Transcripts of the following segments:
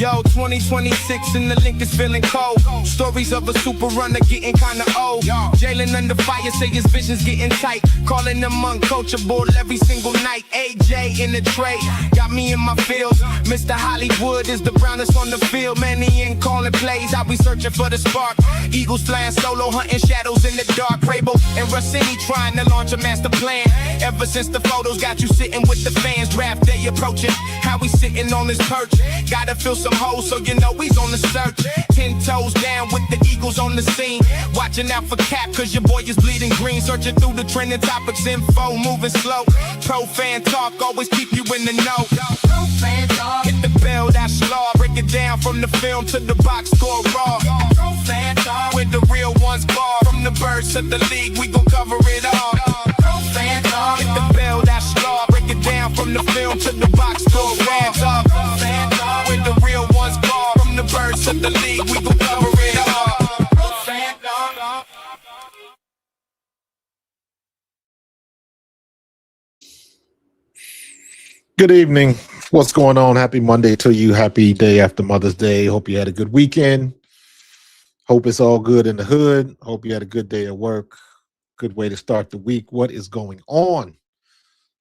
Yo, 2026 and the link is feeling cold. Stories of a super runner getting kinda old. Jalen under fire, say his vision's getting tight. Calling them uncoachable every single night. AJ in the tray, got me in my feels. Mr. Hollywood is the brownest on the field. Man, he ain't calling plays, I be searching for the spark. Eagles flying solo, hunting shadows in the dark. Prabo and Rossini trying to launch a master plan. Ever since the photos got you sitting with the fans. Draft day approaching, how we sitting on this perch. Gotta fill some holes, so you know he's on the search. 10 toes down with the Eagles on the scene. Watching out for Cap, cause your boy is bleeding green. Searching through the trending topics, info moving slow. Pro fan talk, always keep you in the know. Pro fan talk. Hit the bell, that's law. Break it down from the film to the box score raw. Pro fan talk. Where the real ones bar. From the birds to the league, we gon' cover it all. Pro fan talk. Hit the bell, that's law. Break it down from the film to the box score raw. Pro fan talk. Where the real ones bar. From the birds to the league, we gon' cover it all. Pro fan talk. Good evening. What's going on? Happy Monday to you. Happy day after Mother's Day. Hope you had a good weekend. Hope it's all good in the hood. Hope you had a good day at work. Good way to start the week. What is going on?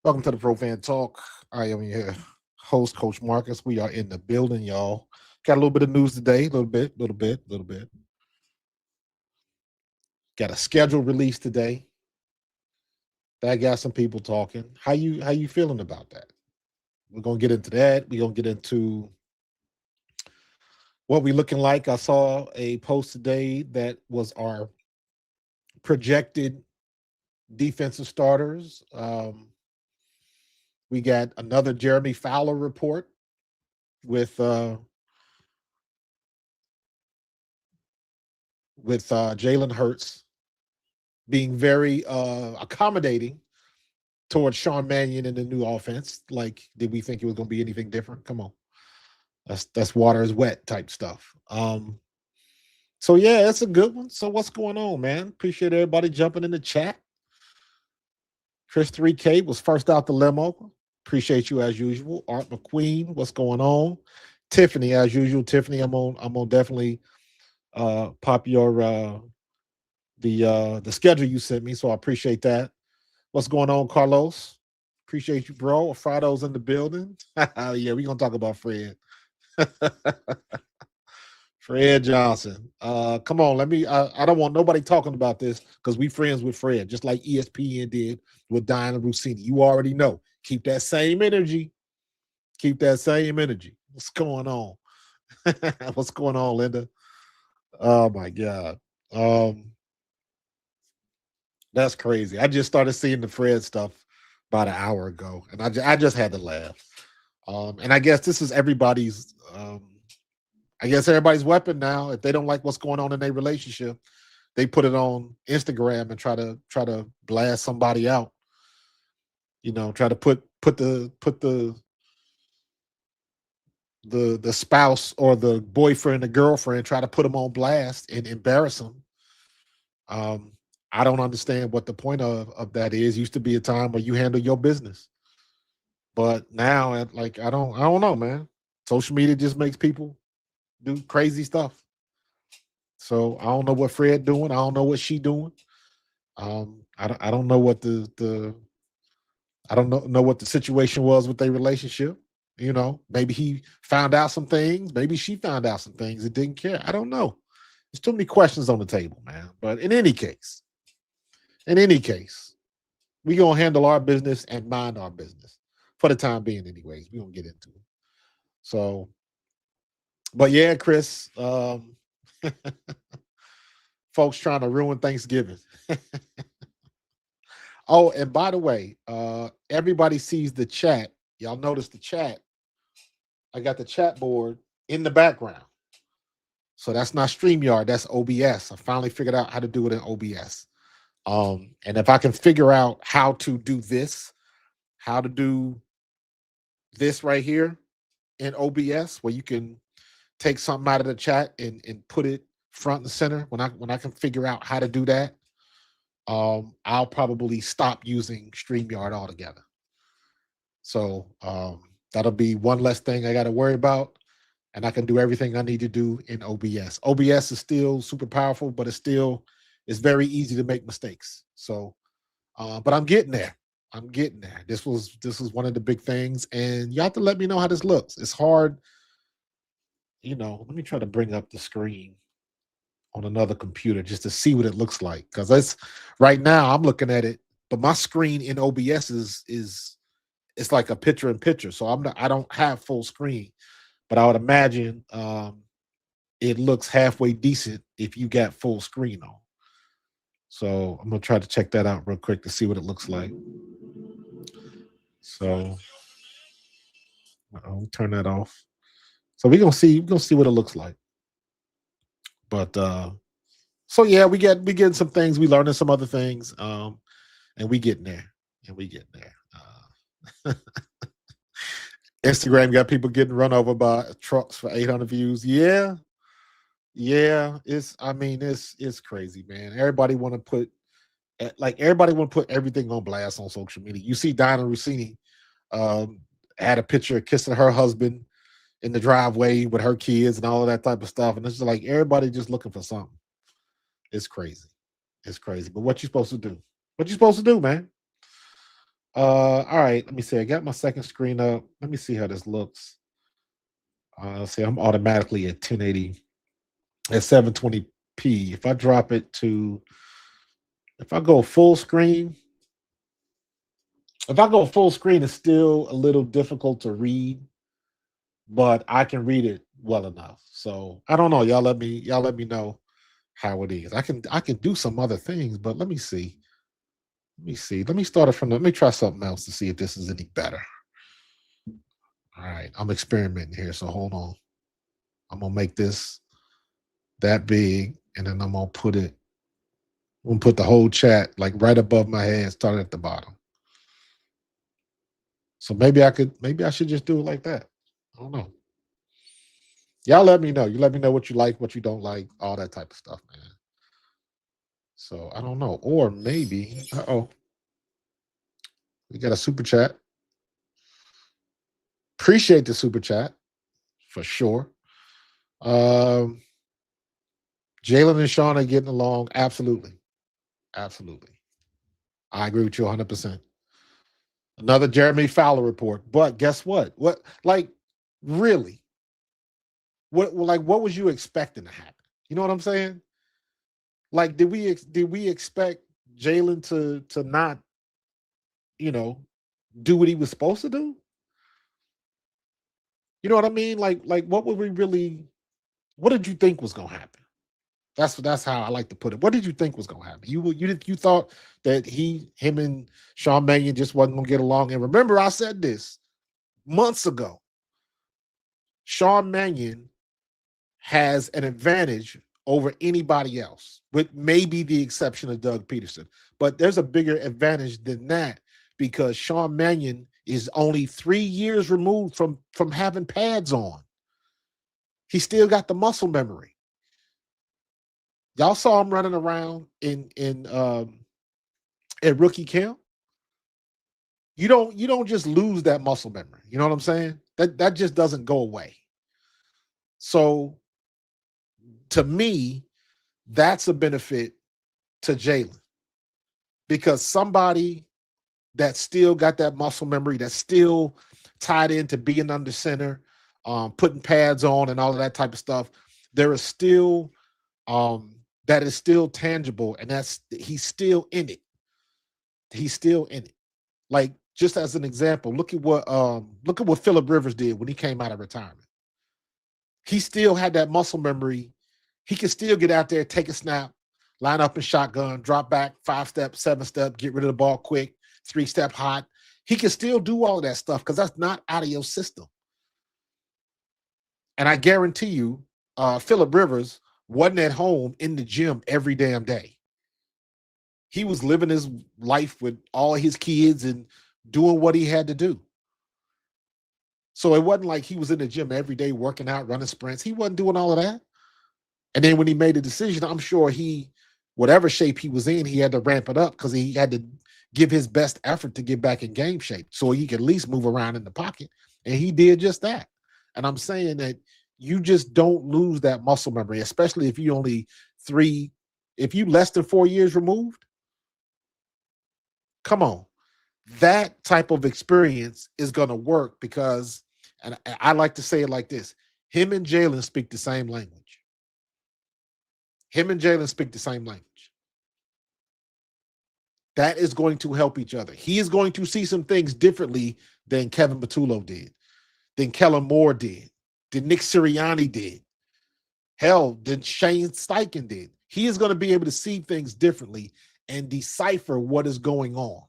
Welcome to the Pro Fan Talk. I am your host, Coach Marcus. We are in the building, y'all. Got a little bit of news today. A little bit. Got a schedule release today. That got some people talking. How you feeling about that? We're going to get into that. We're going to get into what we're looking like. I saw a post today that was our projected defensive starters. We got another Jeremy Fowler report with Jalen Hurts being very accommodating towards Sean Mannion in the new offense. Like, did we think it was going to be anything different? Come on. That's water is wet type stuff. So, yeah, it's a good one. So what's going on, man? Appreciate everybody jumping in the chat. Chris 3K was first out the limo. Appreciate you as usual. Art McQueen, what's going on? Tiffany, as usual. Tiffany, I'm on definitely pop your the schedule you sent me, so I appreciate that. What's going on, Carlos? Appreciate you, bro. Alfredo's in the building. Yeah, we're gonna talk about Fred. Fred Johnson. Come on, I don't want nobody talking about this because we friends with Fred, just like ESPN did with Diana Rossini. You already know. Keep that same energy. Keep that same energy. What's going on? What's going on, Linda? Oh my God. That's crazy. I just started seeing the Fred stuff about an hour ago, and I just had to laugh. And I guess this is everybody's weapon now. If they don't like what's going on in their relationship, they put it on Instagram and try to blast somebody out. You know, try to put the spouse or the boyfriend or girlfriend, try to put them on blast and embarrass them. I don't understand what the point of that is. Used to be a time where you handle your business, but now, I don't know, man. Social media just makes people do crazy stuff. So I don't know what Fred doing. I don't know what she doing. I don't know what I don't know what the situation was with their relationship. You know, maybe he found out some things. Maybe she found out some things and didn't care. I don't know. There's too many questions on the table, man. But in any case, we're going to handle our business and mind our business for the time being anyways. We're going to get into it. So, but yeah, Chris, folks trying to ruin Thanksgiving. Oh, and by the way, everybody sees the chat. Y'all notice the chat. I got the chat board in the background. So that's not StreamYard, that's OBS. I finally figured out how to do it in OBS. And if I can figure out how to do this right here in OBS, where you can take something out of the chat and put it front and center, when I can figure out how to do that, I'll probably stop using StreamYard altogether. So that'll be one less thing I got to worry about. and I can do everything I need to do in OBS. OBS is still super powerful, but it's very easy to make mistakes. So, but I'm getting there. I'm getting there. This was one of the big things, and you have to let me know how this looks. It's hard, Let me try to bring up the screen on another computer just to see what it looks like, because that's right now I'm looking at it, but my screen in OBS is it's like a picture in picture, so I don't have full screen, but I would imagine it looks halfway decent if you got full screen on. So I'm gonna try to check that out real quick to see what it looks like. So I'll turn that off. So we're gonna see what it looks like. But so yeah, we getting some things, we learning some other things, and we getting there. And we getting there. Instagram got people getting run over by trucks for 800 views. Yeah, it's crazy, man. Everybody want to put everything on blast on social media. You see Donna Rossini had a picture of kissing her husband in the driveway with her kids and all of that type of stuff, and it's just like everybody just looking for something. It's crazy. It's crazy. But what you supposed to do? What you supposed to do, man? All right, let me see. I got my second screen up. Let me see how this looks. See, I'm automatically at 1080 at 720p. If I drop it to, if I go full screen, it's still a little difficult to read, but I can read it well enough. So I don't know. Y'all let me know how it is. I can do some other things, but let me see. Let me start it from let me try something else to see if this is any better. All right, I'm experimenting here, so hold on. I'm gonna make this that big, and then I'm gonna put the whole chat like right above my head, starting at the bottom. So maybe I should just do it like that. I don't know. Y'all let me know. You let me know what you like, what you don't like, all that type of stuff, man. So I don't know. Or maybe, we got a super chat. Appreciate the super chat for sure. Jalen and Sean are getting along. Absolutely. Absolutely. I agree with you 100%. Another Jeremy Fowler report. But guess what? Really? What was you expecting to happen? You know what I'm saying? Like, did we expect Jalen to not, do what he was supposed to do? You know what I mean? Like what did you think was gonna happen? That's how I like to put it. What did you think was gonna happen? You thought that him and Sean Mannion just wasn't gonna get along. And remember, I said this months ago. Sean Mannion has an advantage over anybody else, with maybe the exception of Doug Peterson. But there's a bigger advantage than that, because Sean Mannion is only 3 years removed from having pads on. He still got the muscle memory. Y'all saw him running around at rookie camp. You don't just lose that muscle memory. You know what I'm saying? That just doesn't go away. So to me, that's a benefit to Jalen, because somebody that still got that muscle memory, that's still tied into being under center, putting pads on and all of that type of stuff, there is still that is still tangible, and he's still in it. He's still in it. Like, just as an example, look at what Phillip Rivers did when he came out of retirement. He still had that muscle memory. He could still get out there, take a snap, line up in shotgun, drop back, 5-step, 7-step, get rid of the ball quick, 3-step hot. He can still do all of that stuff because that's not out of your system. And I guarantee you, Phillip Rivers wasn't at home in the gym every damn day. He was living his life with all his kids and doing what he had to do. So it wasn't like he was in the gym every day working out, running sprints. He wasn't doing all of that. And then when he made a decision, I'm sure whatever shape he was in, he had to ramp it up because he had to give his best effort to get back in game shape so he could at least move around in the pocket. And he did just that. And I'm saying that you just don't lose that muscle memory, especially if you if you less than 4 years removed. Come on. That type of experience is going to work because, and I like to say it like this, him and Jalen speak the same language. Him and Jalen speak the same language. That is going to help each other. He is going to see some things differently than Kevin Patullo did, than Kellen Moore did, than Nick Sirianni did. Hell, than Shane Steichen did. He is going to be able to see things differently and decipher what is going on.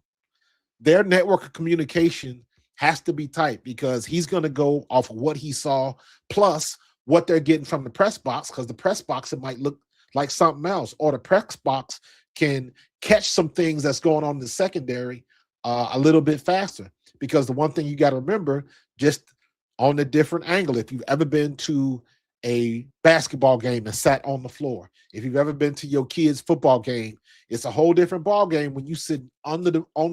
Their network of communication has to be tight because he's going to go off of what he saw, plus what they're getting from the press box, because the press box, it might look like something else, or the press box can catch some things that's going on in the secondary a little bit faster. Because the one thing you got to remember, just on a different angle, if you've ever been to a basketball game and sat on the floor, if you've ever been to your kid's football game, it's a whole different ball game when you sit on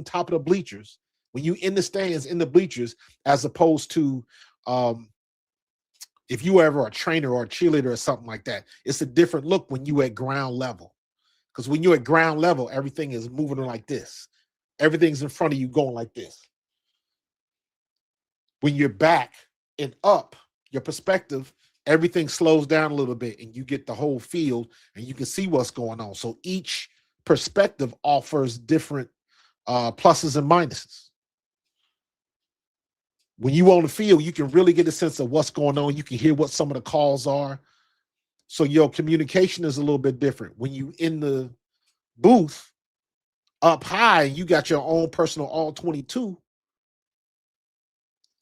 top of the bleachers, when you in the stands in the bleachers, as opposed to if you ever a trainer or a cheerleader or something like that. It's a different look when you at ground level, because when you're at ground level, everything is moving like this. Everything's in front of you going like this. When you're back and up, your perspective, everything slows down a little bit and you get the whole field and you can see what's going on. So each perspective offers different pluses and minuses. When you on the field, you can really get a sense of what's going on. You can hear what some of the calls are. So your communication is a little bit different. When you in the booth up high, you got your own personal all 22.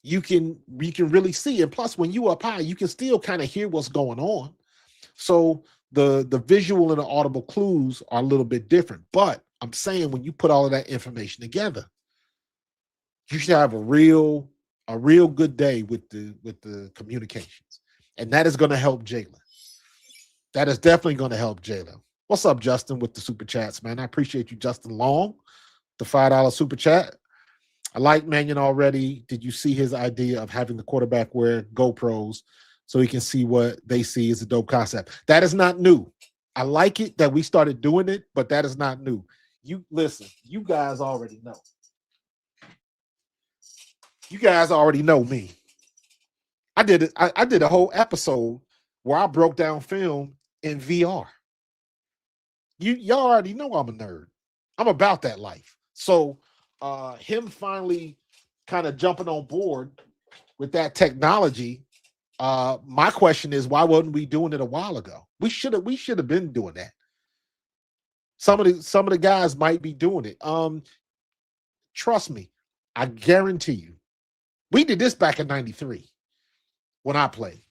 You can really see. And plus, when you up high, you can still kind of hear what's going on. So the visual and the audible clues are a little bit different. But I'm saying when you put all of that information together, you should have a real good day with the communications. And that is going to help Jalen. That is definitely going to help Jalen. What's up, Justin, with the super chats, man? I appreciate you, Justin Long, the $5 super chat. I like Mannion already. Did you see his idea of having the quarterback wear GoPros so he can see what they see is a dope concept? That is not new. I like it that we started doing it, but that is not new. You listen, you guys already know. You guys already know me. I did a whole episode where I broke down film in VR. Y'all already know I'm a nerd. I'm about that life. So him finally kind of jumping on board with that technology. My question is, why wasn't we doing it a while ago? We should have been doing that. Some of the guys might be doing it. Trust me, I guarantee you. We did this back in '93 when I played.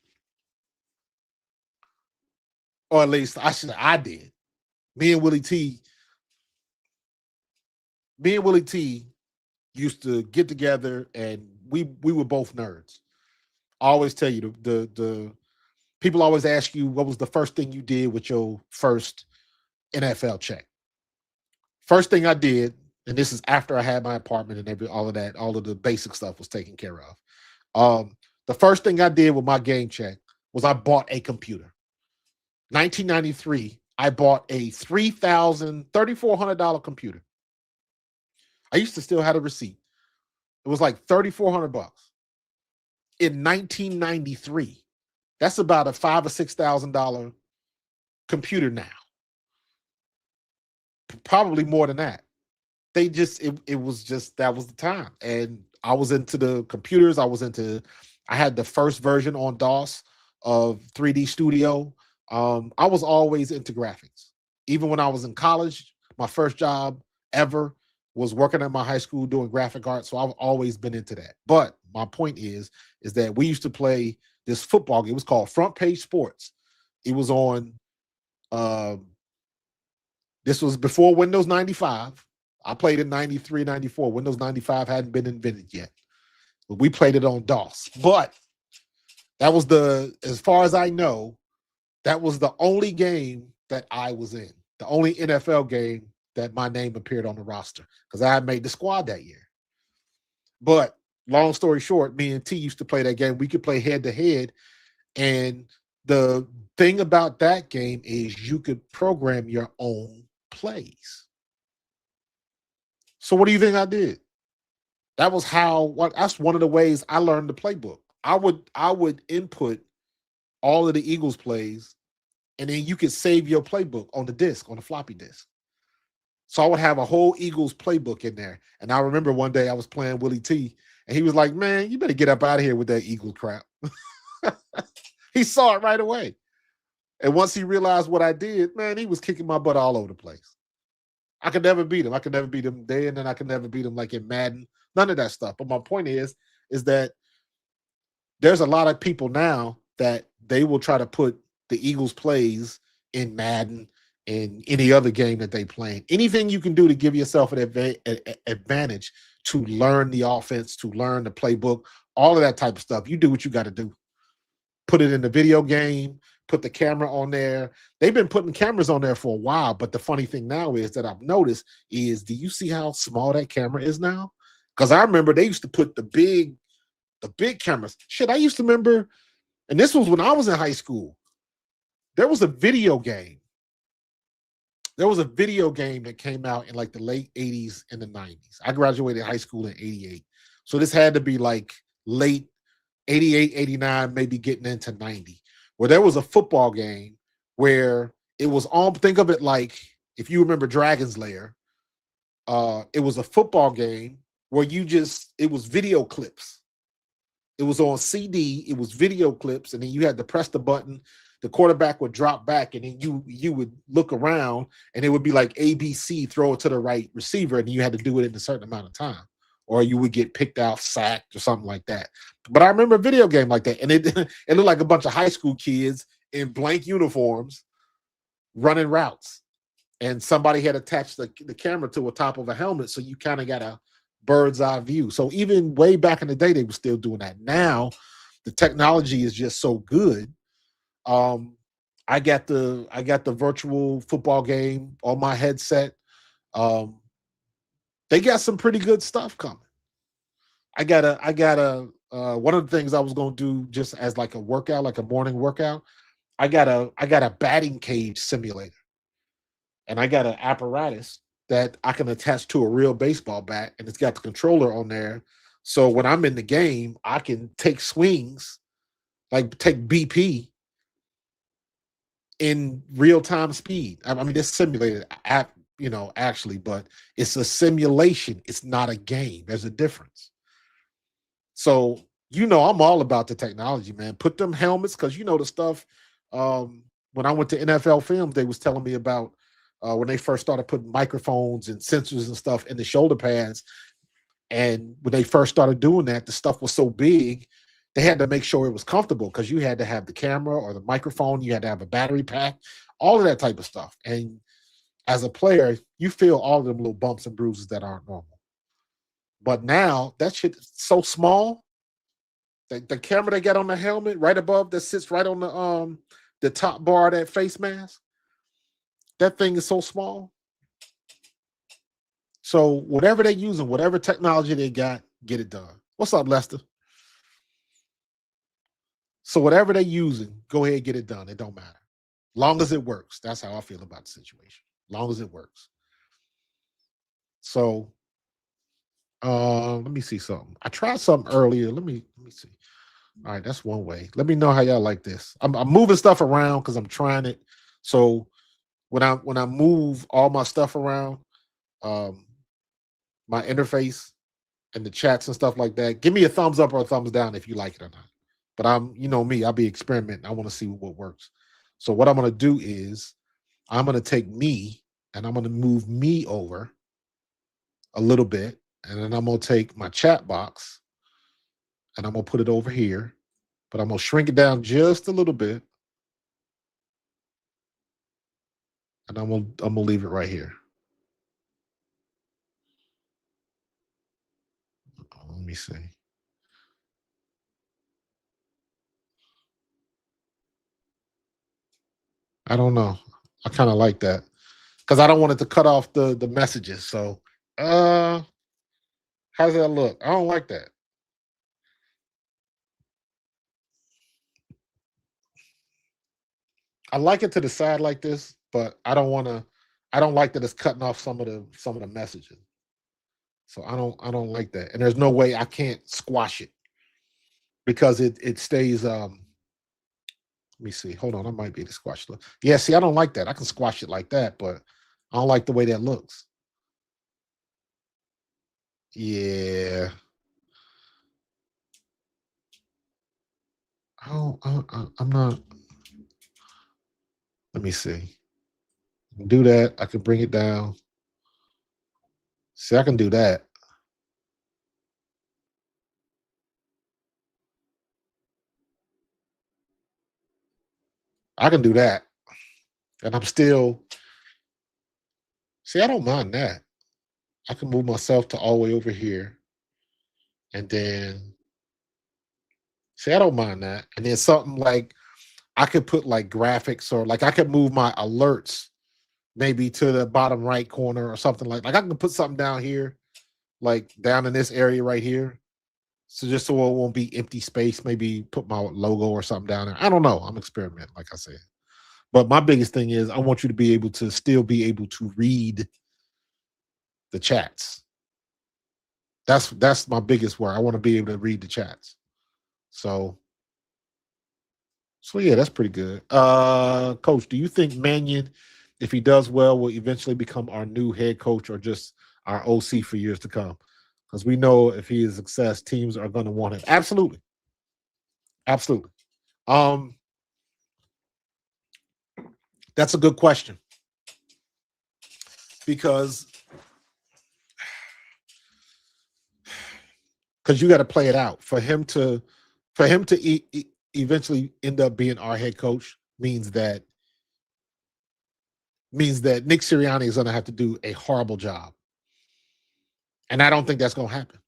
Or at least I did. Me and Willie T used to get together, and we were both nerds. I always tell you, the people always ask you what was the first thing you did with your first NFL check. First thing I did, and this is after I had my apartment and all of the basic stuff was taken care of. The first thing I did with my game check was I bought a computer. 1993, I bought a $3,400 computer. I used to still have a receipt. It was like $3,400 in 1993. That's about a $5,000 or $6,000 computer now. Probably more than that. It was just that was the time, and I was into the computers. I had the first version on DOS of 3D Studio. I was always into graphics. Even when I was in college, my first job ever was working at my high school doing graphic art. So I've always been into that. But my point is that we used to play this football game. It was called Front Page Sports. It was on, this was before Windows 95. I played in 93, 94. Windows 95 hadn't been invented yet. But we played it on DOS. But that was as far as I know, that was the only game that I was in. The only NFL game that my name appeared on the roster, because I had made the squad that year. But long story short, me and T used to play that game. We could play head to head, And the thing about that game is you could program your own plays. So what do you think I did? That was how what that's one of the ways I learned the playbook. I would input all of the Eagles plays, and then you could save your playbook on the disk, on the floppy disk. So I would have a whole Eagles playbook in there. And I remember one day I was playing Willie T, and he was like, "Man, you better get up out of here with that Eagle crap." He saw it right away. And once he realized what I did, man, he was kicking my butt all over the place. I could never beat him. I could never beat him there, and then I could never beat him like in Madden. None of that stuff. But my point is that there's a lot of people now that they will try to put the Eagles plays in Madden and any other game that they play. Anything you can do to give yourself an advantage to learn the offense, to learn the playbook, all of that type of stuff. You do what you got to do. Put it in the video game, put the camera on there. They've been putting cameras on there for a while, but the funny thing now is that I've noticed is, do you see how small that camera is now? Because I remember they used to put the big cameras. Shit, I used to remember, and this was when I was in high school. There was a video game. There was a video game that came out in like the late 80s and the 90s. I graduated high school in 88. So this had to be like late 88, 89, maybe getting into 90, where there was a football game where it was on, think of it like, if you remember Dragon's Lair, it was a football game where it was video clips. It was on CD, it was video clips, and then you had to press the button, the quarterback would drop back, and then you would look around, and it would be like ABC, throw it to the right receiver, and you had to do it in a certain amount of time, or you would get picked out, sacked, or something like that. But I remember a video game like that, and it it looked like a bunch of high school kids in blank uniforms running routes, and somebody had attached the camera to the top of a helmet, so you kind of got a bird's eye view. So even way back in the day, they were still doing that. Now, the technology is just so good. Um, I got the virtual football game on my headset. Um, they got some pretty good stuff coming. I got a one of the things I was gonna do just as like a workout, like a morning workout. I got a batting cage simulator, and I got an apparatus that I can attach to a real baseball bat, and it's got the controller on there. So when I'm in the game, I can take swings, like take BP in real time speed. I mean, it's simulated, actually, but it's a simulation. It's not a game. There's a difference. So I'm all about the technology, man. Put them helmets, because the stuff. When I went to NFL Films, they was telling me about when they first started putting microphones and sensors and stuff in the shoulder pads. And when they first started doing that, the stuff was so big, they had to make sure it was comfortable, because you had to have the camera or the microphone, you had to have a battery pack, all of that type of stuff. And as a player, you feel all of them little bumps and bruises that aren't normal. But now that shit is so small. The camera they got on the helmet right above, that sits right on the top bar of that face mask, that thing is so small. So whatever they're using, whatever technology they got, get it done. What's up, Lester? So whatever they're using, go ahead, get it done. It don't matter. Long as it works. That's how I feel about the situation. Long as it works. So let me see something. I tried something earlier. Let me see. All right, that's one way. Let me know how y'all like this. I'm moving stuff around because I'm trying it. So when I move all my stuff around, um, my interface and the chats and stuff like that, give me a thumbs up or a thumbs down if you like it or not. But me, I'll be experimenting. I want to see what works. So what I'm gonna do is I'm gonna take me and I'm gonna move me over a little bit, and then I'm gonna take my chat box and I'm gonna put it over here, but I'm gonna shrink it down just a little bit, and I'm gonna leave it right here. Let me see. I don't know. I kind of like that because I don't want it to cut off the messages. So, uh, how's that look? I don't like that. I like it to the side like this, but I don't want to. I don't like that it's cutting off some of the messages. So I don't like that. And there's no way I can't squash it because it stays. Let me see. Hold on, I might be able to squash it. Yeah, see, I don't like that. I can squash it like that, but I don't like the way that looks. Yeah. I'm not. Let me see. Do that. I can bring it down. See, I can do that. I can do that. And I'm still. See, I don't mind that. I can move myself to all the way over here. And then, see, I don't mind that. And then something like I could put like graphics or like I could move my alerts maybe to the bottom right corner or something like I can put something down here, like down in this area right here. So just so it won't be empty space, maybe put my logo or something down there. I don't know. I'm experimenting, like I said. But my biggest thing is I want you to be able to still be able to read the chats. That's my biggest worry. I want to be able to read the chats. So so yeah, that's pretty good. Coach, do you think Mannion, if he does well, will eventually become our new head coach or just our OC for years to come? Because we know if he is a success, teams are going to want him. Absolutely. Absolutely. Um, that's a good question because you got to play it out for him to eventually end up being our head coach means that Nick Sirianni is going to have to do a horrible job, and I don't think that's going to happen.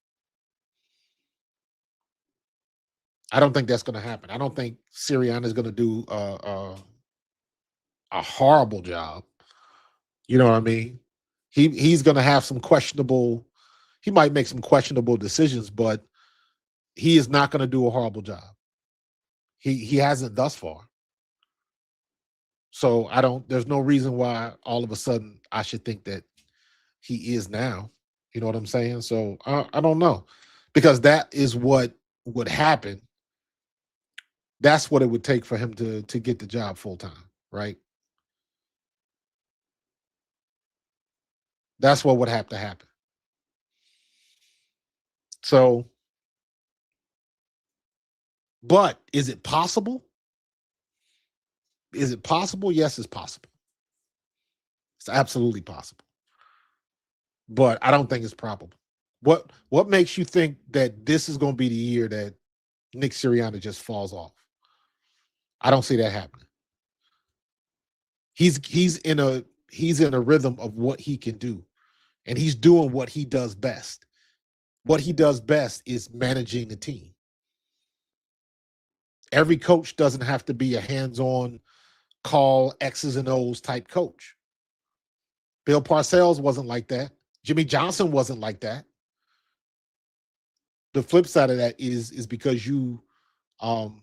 I don't think that's going to happen. I don't think Sirianni is going to do a horrible job. You know what I mean? He's going to have some questionable. He might make some questionable decisions, but he is not going to do a horrible job. He hasn't thus far. So I don't. There's no reason why all of a sudden I should think that he is now. You know what I'm saying? So I don't know, because that is what would happen. That's what it would take for him to get the job full time, right? That's what would have to happen. So, but is it possible? Is it possible? Yes, it's possible. It's absolutely possible. But I don't think it's probable. What makes you think that this is going to be the year that Nick Sirianni just falls off? I don't see that happening. He's in a rhythm of what he can do, and he's doing what he does best. What he does best is managing a team. Every coach doesn't have to be a hands-on call X's and O's type coach. Bill Parcells wasn't like that. Jimmy Johnson wasn't like that. The flip side of that is because um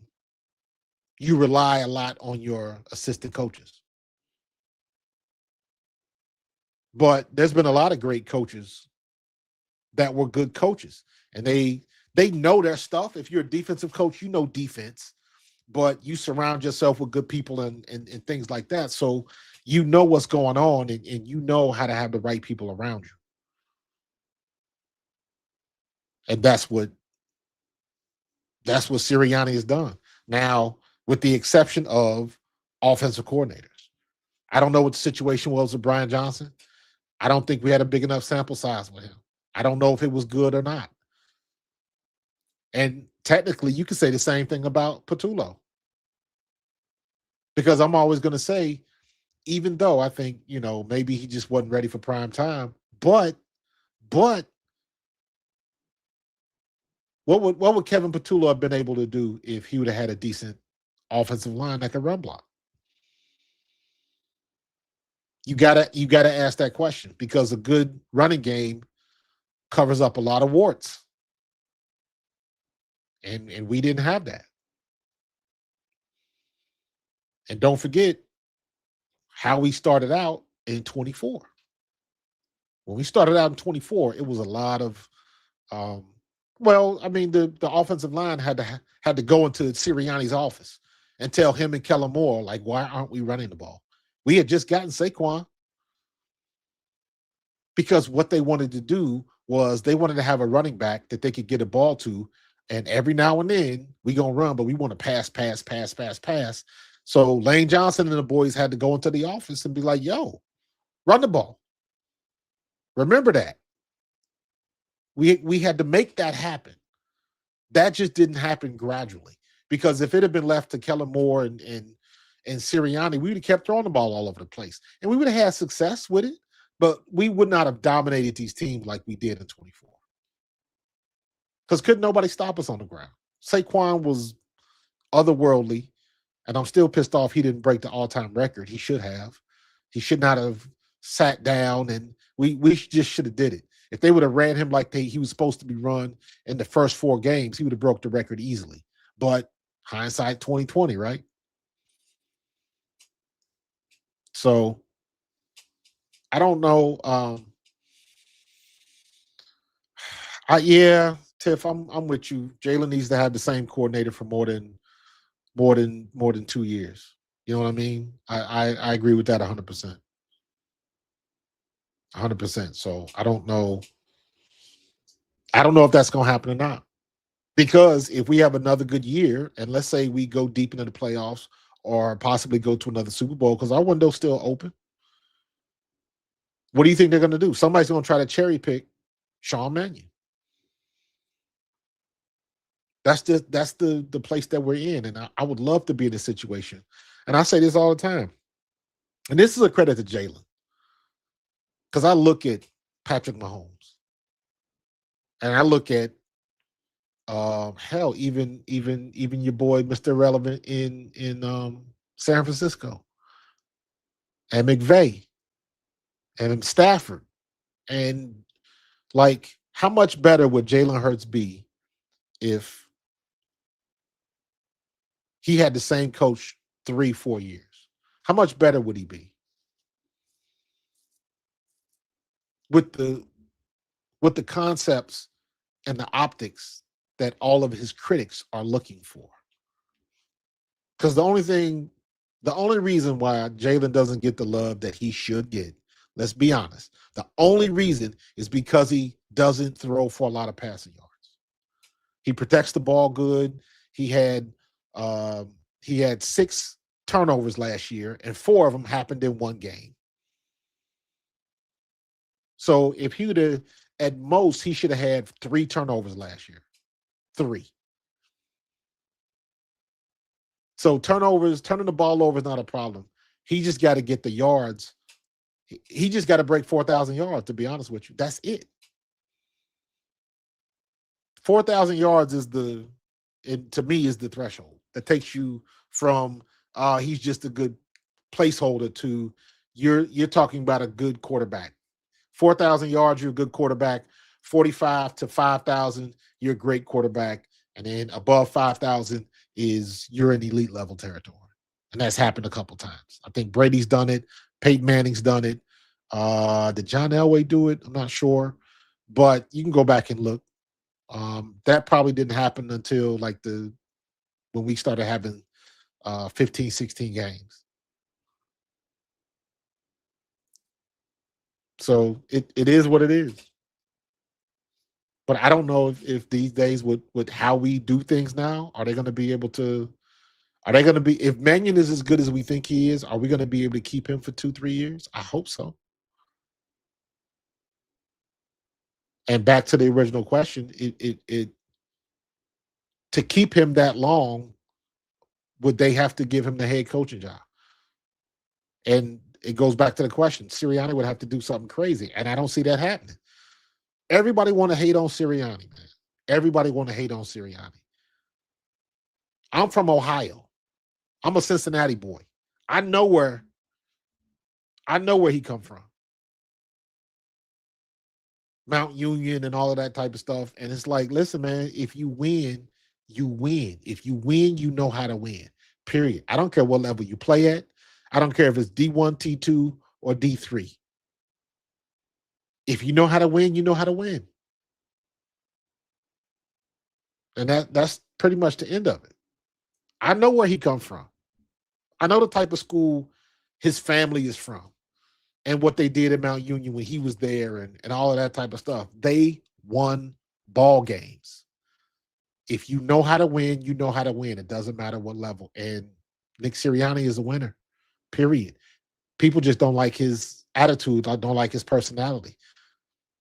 you rely a lot on your assistant coaches. But there's been a lot of great coaches that were good coaches, and they know their stuff. If you're a defensive coach, you know defense, but you surround yourself with good people and things like that. So you know what's going on, and you know how to have the right people around you. And that's what Sirianni has done. Now, with the exception of offensive coordinators. I don't know what the situation was with Brian Johnson. I don't think we had a big enough sample size with him. I don't know if it was good or not. And technically, you could say the same thing about Patullo, because I'm always going to say, even though I think maybe he just wasn't ready for prime time, but what would Kevin Patullo have been able to do if he would have had a decent offensive line that could run block? You gotta ask that question, because a good running game covers up a lot of warts, and we didn't have that. And don't forget, how we started out in 24. When we started out in 24, it was a lot of um, well, I mean, the offensive line had to go into Sirianni's office and tell him and Kellen Moore, like, why aren't we running the ball? We had just gotten Saquon because what they wanted to do was they wanted to have a running back that they could get a ball to, and every now and then we gonna run, but we want to pass, pass, pass, pass, pass. So Lane Johnson and the boys had to go into the office and be like, "Yo, run the ball." Remember that we had to make that happen. That just didn't happen gradually because if it had been left to Kellen Moore and Sirianni, we would have kept throwing the ball all over the place, and we would have had success with it, but we would not have dominated these teams like we did in 24 because couldn't nobody stop us on the ground. Saquon was otherworldly, and I'm still pissed off he didn't break the all-time record. He should have. He should not have sat down, and we just should have did it. If they would have ran him like he was supposed to be run in the first 4 games, he would have broke the record easily. But hindsight 2020, right? So I don't know. Yeah, Tiff, I'm with you. Jalen needs to have the same coordinator for more than 2 years. You know what I mean? I agree with that 100%. 100%. So I don't know. I don't know if that's going to happen or not. Because if we have another good year, and let's say we go deep into the playoffs or possibly go to another Super Bowl, because our window's still open, what do you think they're going to do? Somebody's going to try to cherry pick Sean Mannion. That's the place that we're in, and I would love to be in this situation. And I say this all the time, and this is a credit to Jalen, because I look at Patrick Mahomes, and I look at hell, even your boy Mr. Irrelevant in San Francisco, and McVay, and Stafford, and like, how much better would Jalen Hurts be if he had the same coach 3-4 years? How much better would he be with the concepts and the optics that all of his critics are looking for? Because the only reason why Jalen doesn't get the love that he should get, let's be honest, the only reason is because he doesn't throw for a lot of passing yards. He protects the ball good. He had 6 turnovers last year, and 4 of them happened in one game. So if he would have, at most, he should have had 3 turnovers last year. 3. So turning the ball over is not a problem. He just got to get the yards. He just got to break 4,000 yards, to be honest with you. That's it. 4,000 yards to me, is the threshold that takes you from he's just a good placeholder to you're talking about a good quarterback. 4,000 yards, you're a good quarterback. 45 to 5,000, you're a great quarterback. And then above 5,000 is you're in elite level territory. And that's happened a couple times. I think Brady's done it. Peyton Manning's done it. Did John Elway do it? I'm not sure. But you can go back and look. That probably didn't happen until when we started having 15, 16 games. So it is what it is. But I don't know if these days with how we do things now, are they going to be if Mannion is as good as we think he is, are we going to be able to keep him for 2-3 years? I hope so. And back to the original question, it to keep him that long, would they have to give him the head coaching job? And it goes back to the question, Sirianni would have to do something crazy, and I don't see that happening. Everybody want to hate on Sirianni, man. Everybody want to hate on Sirianni. I'm from Ohio. I'm a Cincinnati boy. I know where he come from. Mount Union and all of that type of stuff. And it's like, listen, man, if you win, you win. If you win, you know how to win. Period. I don't care what level you play at. I don't care if it's D1, T2, or D3. If you know how to win, you know how to win. And that's pretty much the end of it. I know where he comes from. I know the type of school his family is from and what they did at Mount Union when he was there and all of that type of stuff. They won ball games. If you know how to win, you know how to win. It doesn't matter what level. And Nick Sirianni is a winner, period. People just don't like his attitude. I don't like his personality.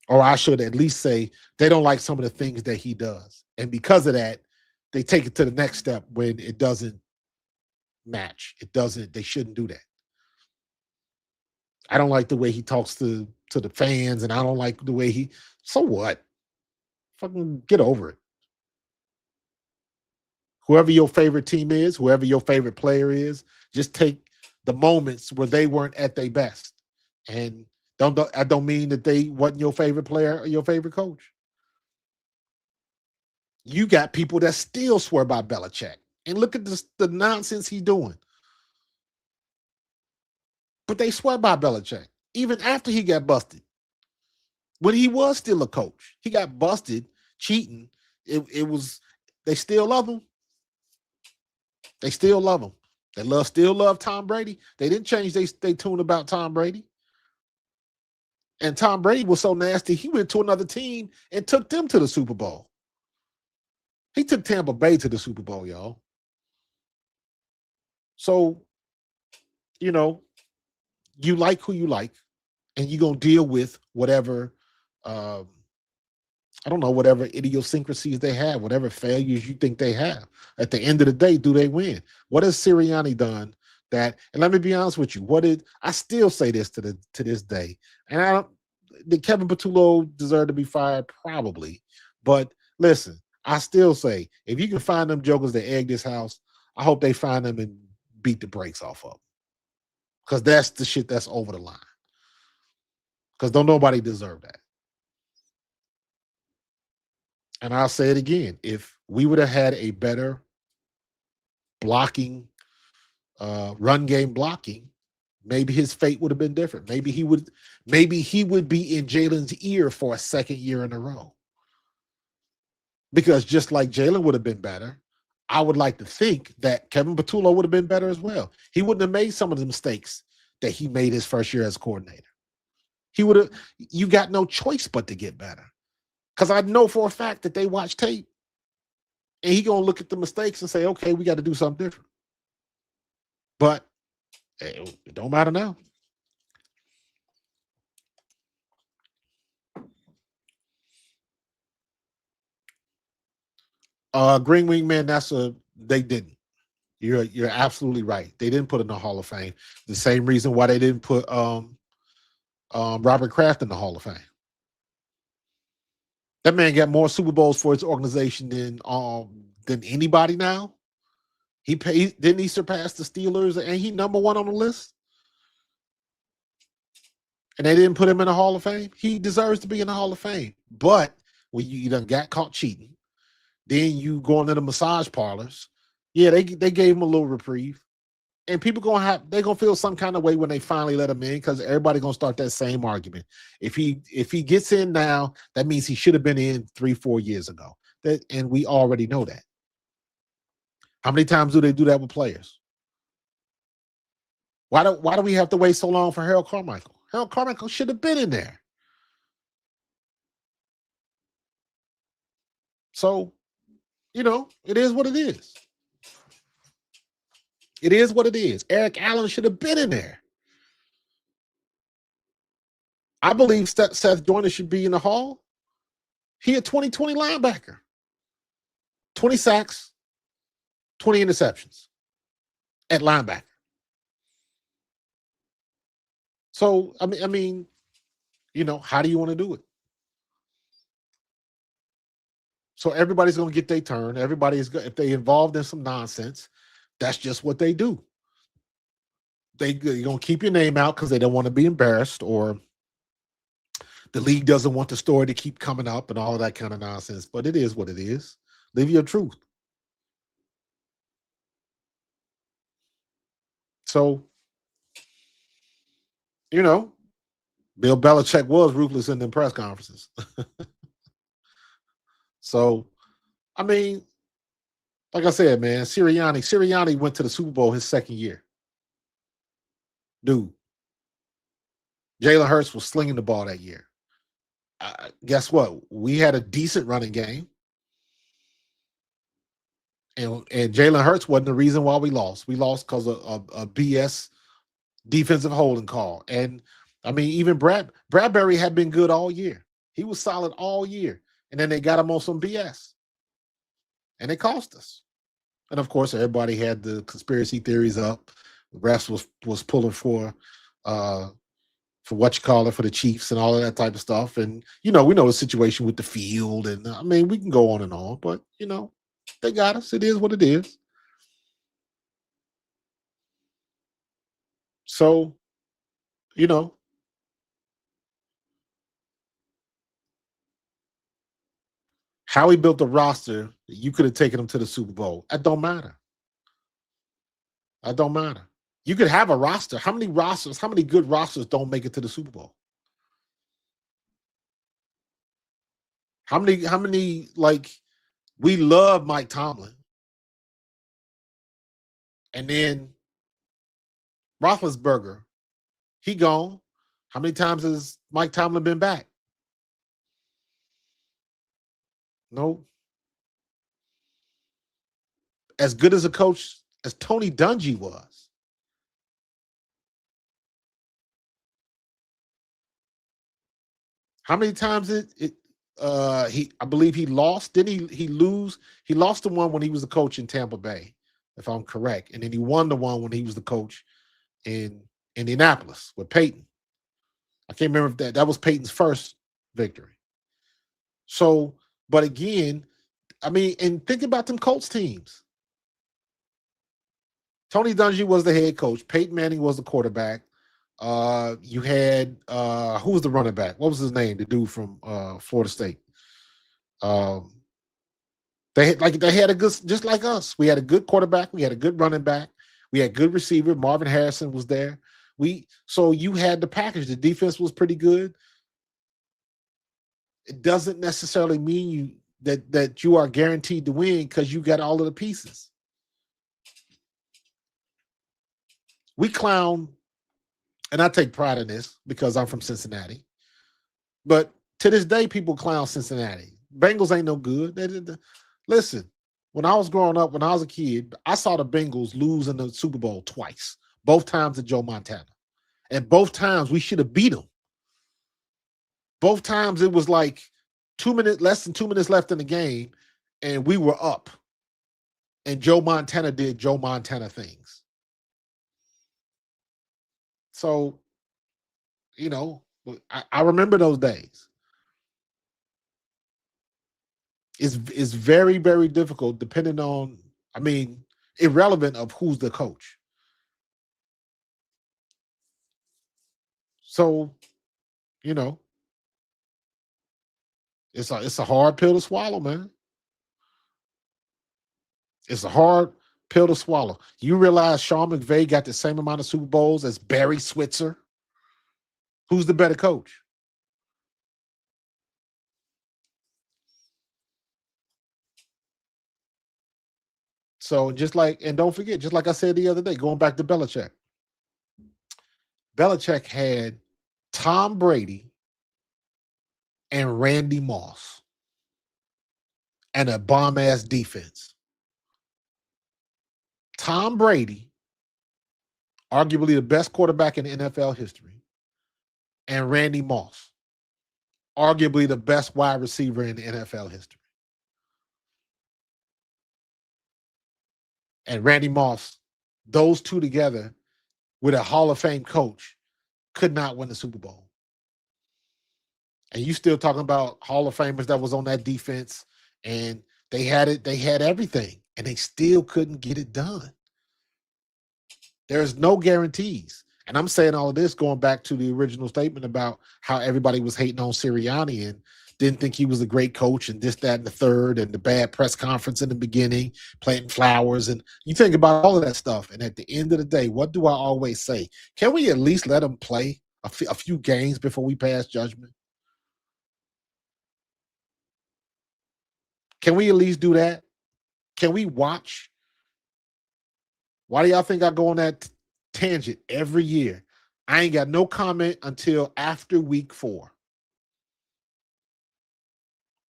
Or I should at least say they don't like some of the things that he does. And because of that, they take it to the next step when it doesn't match. It doesn't, they shouldn't do that. I don't like the way he talks to the fans, and I don't like the way he, so what? Fucking get over it. Whoever your favorite team is, whoever your favorite player is, just take the moments where they weren't at their best. And I don't mean that they wasn't your favorite player or your favorite coach. You got people that still swear by Belichick. And look at the nonsense he's doing. But they swear by Belichick, even after he got busted. When he was still a coach, he got busted cheating. It was, they still love him. They still love him. They still love Tom Brady. They didn't change they tune about Tom Brady. And Tom Brady was so nasty, he went to another team and took them to the Super Bowl. He took Tampa Bay to the Super Bowl, y'all. So, you know, you like who you like, and you're going to deal with whatever, I don't know, whatever idiosyncrasies they have, whatever failures you think they have. At the end of the day, do they win? What has Sirianni done that, and let me be honest with you, I still say this to this day, and did Kevin Patullo deserve to be fired? Probably. But listen, I still say, if you can find them jokers that egg this house, I hope they find them and beat the brakes off of them. Because that's the shit that's over the line. Because don't nobody deserve that. And I'll say it again. If we would have had a better blocking, run game blocking, maybe his fate would have been different. Maybe he would be in Jalen's ear for a second year in a row. Because just like Jalen would have been better, I would like to think that Kevin Patullo would have been better as well. He wouldn't have made some of the mistakes that he made his first year as coordinator. He would have, you got no choice but to get better. Because I know for a fact that they watch tape and he going to look at the mistakes and say, okay, we got to do something different. But it don't matter now. Green Wing Man, they didn't. You're absolutely right. They didn't put in the Hall of Fame. The same reason why they didn't put Robert Kraft in the Hall of Fame. That man got more Super Bowls for his organization than anybody now. Didn't he surpass the Steelers, and he number one on the list? And they didn't put him in the Hall of Fame. He deserves to be in the Hall of Fame. But when you done got caught cheating, then you go into the massage parlors. Yeah, they gave him a little reprieve. And people they're gonna feel some kind of way when they finally let him in, because everybody gonna start that same argument. If he gets in now, that means he should have been in 3-4 years ago. And we already know that. How many times do they do that with players? Why do we have to wait so long for Harold Carmichael? Harold Carmichael should have been in there. So, it is what it is. It is what it is. Eric Allen should have been in there. I believe Seth Joyner should be in the Hall. He a 2020 linebacker. 20 sacks, 20 interceptions at linebacker. So, I mean, how do you want to do it? So everybody's going to get their turn. If they involved in some nonsense, that's just what they do. They're going to keep your name out because they don't want to be embarrassed, or the league doesn't want the story to keep coming up and all of that kind of nonsense. But it is what it is. Live your truth. So You know, Bill Belichick was ruthless in them press conferences. So, I mean, like I said, man, Sirianni went to the Super Bowl his second year. Dude, Jalen Hurts was slinging the ball that year. Guess what? We had a decent running game. And Jalen Hurts wasn't the reason why we lost. We lost because of a BS defensive holding call. And I mean, even Bradbury had been good all year. He was solid all year. And then they got him on some BS. And it cost us. And of course, everybody had the conspiracy theories up. The refs was pulling for what you call it, for the Chiefs and all of that type of stuff. And we know the situation with the field. And I mean, we can go on, but they got us. It is what it is. So, how he built the roster, you could have taken him to the Super Bowl. That don't matter. That don't matter. You could have a roster. How many good rosters don't make it to the Super Bowl? How many, like, we love Mike Tomlin. And then Roethlisberger, he gone. How many times has Mike Tomlin been back? No. As good as a coach as Tony Dungy was, how many times I believe he lost? Didn't he lose? He lost the one when he was the coach in Tampa Bay, if I'm correct. And then he won the one when he was the coach in Indianapolis with Peyton. I can't remember if that was Peyton's first victory. So, but again, I mean, and think about them Colts teams. Tony Dungy was the head coach. Peyton Manning was the quarterback. You had who was the running back? What was his name? The dude from Florida State. They had a good, just like us. We had a good quarterback. We had a good running back. We had good receiver. Marvin Harrison was there. So you had the package. The defense was pretty good. It doesn't necessarily mean that you are guaranteed to win because you got all of the pieces. We clown, and I take pride in this because I'm from Cincinnati. But to this day, people clown Cincinnati. Bengals ain't no good. Listen, when I was growing up, when I was a kid, I saw the Bengals lose in the Super Bowl twice, both times to Joe Montana. And both times we should have beat them. Both times it was like less than 2 minutes left in the game, and we were up. And Joe Montana did Joe Montana things. So, I remember those days. It's very, very difficult depending on, irrelevant of who's the coach. So, it's a hard pill to swallow, man. It's a hard pill to swallow. You realize Sean McVay got the same amount of Super Bowls as Barry Switzer? Who's the better coach? So and don't forget, just like I said the other day, going back to Belichick. Belichick had Tom Brady and Randy Moss and a bomb-ass defense. Tom Brady, arguably the best quarterback in NFL history, and Randy Moss, arguably the best wide receiver in NFL history. And Randy Moss, those two together with a Hall of Fame coach, could not win the Super Bowl. And you still talking about Hall of Famers that was on that defense, and they had everything, and they still couldn't get it done. There's no guarantees. And I'm saying all of this going back to the original statement about how everybody was hating on Sirianni and didn't think he was a great coach and this, that, and the third, and the bad press conference in the beginning, planting flowers. And you think about all of that stuff. And at the end of the day, what do I always say? Can we at least let him play a few games before we pass judgment? Can we at least do that? Can we watch? Why do y'all think I go on that tangent every year? I ain't got no comment until after week 4.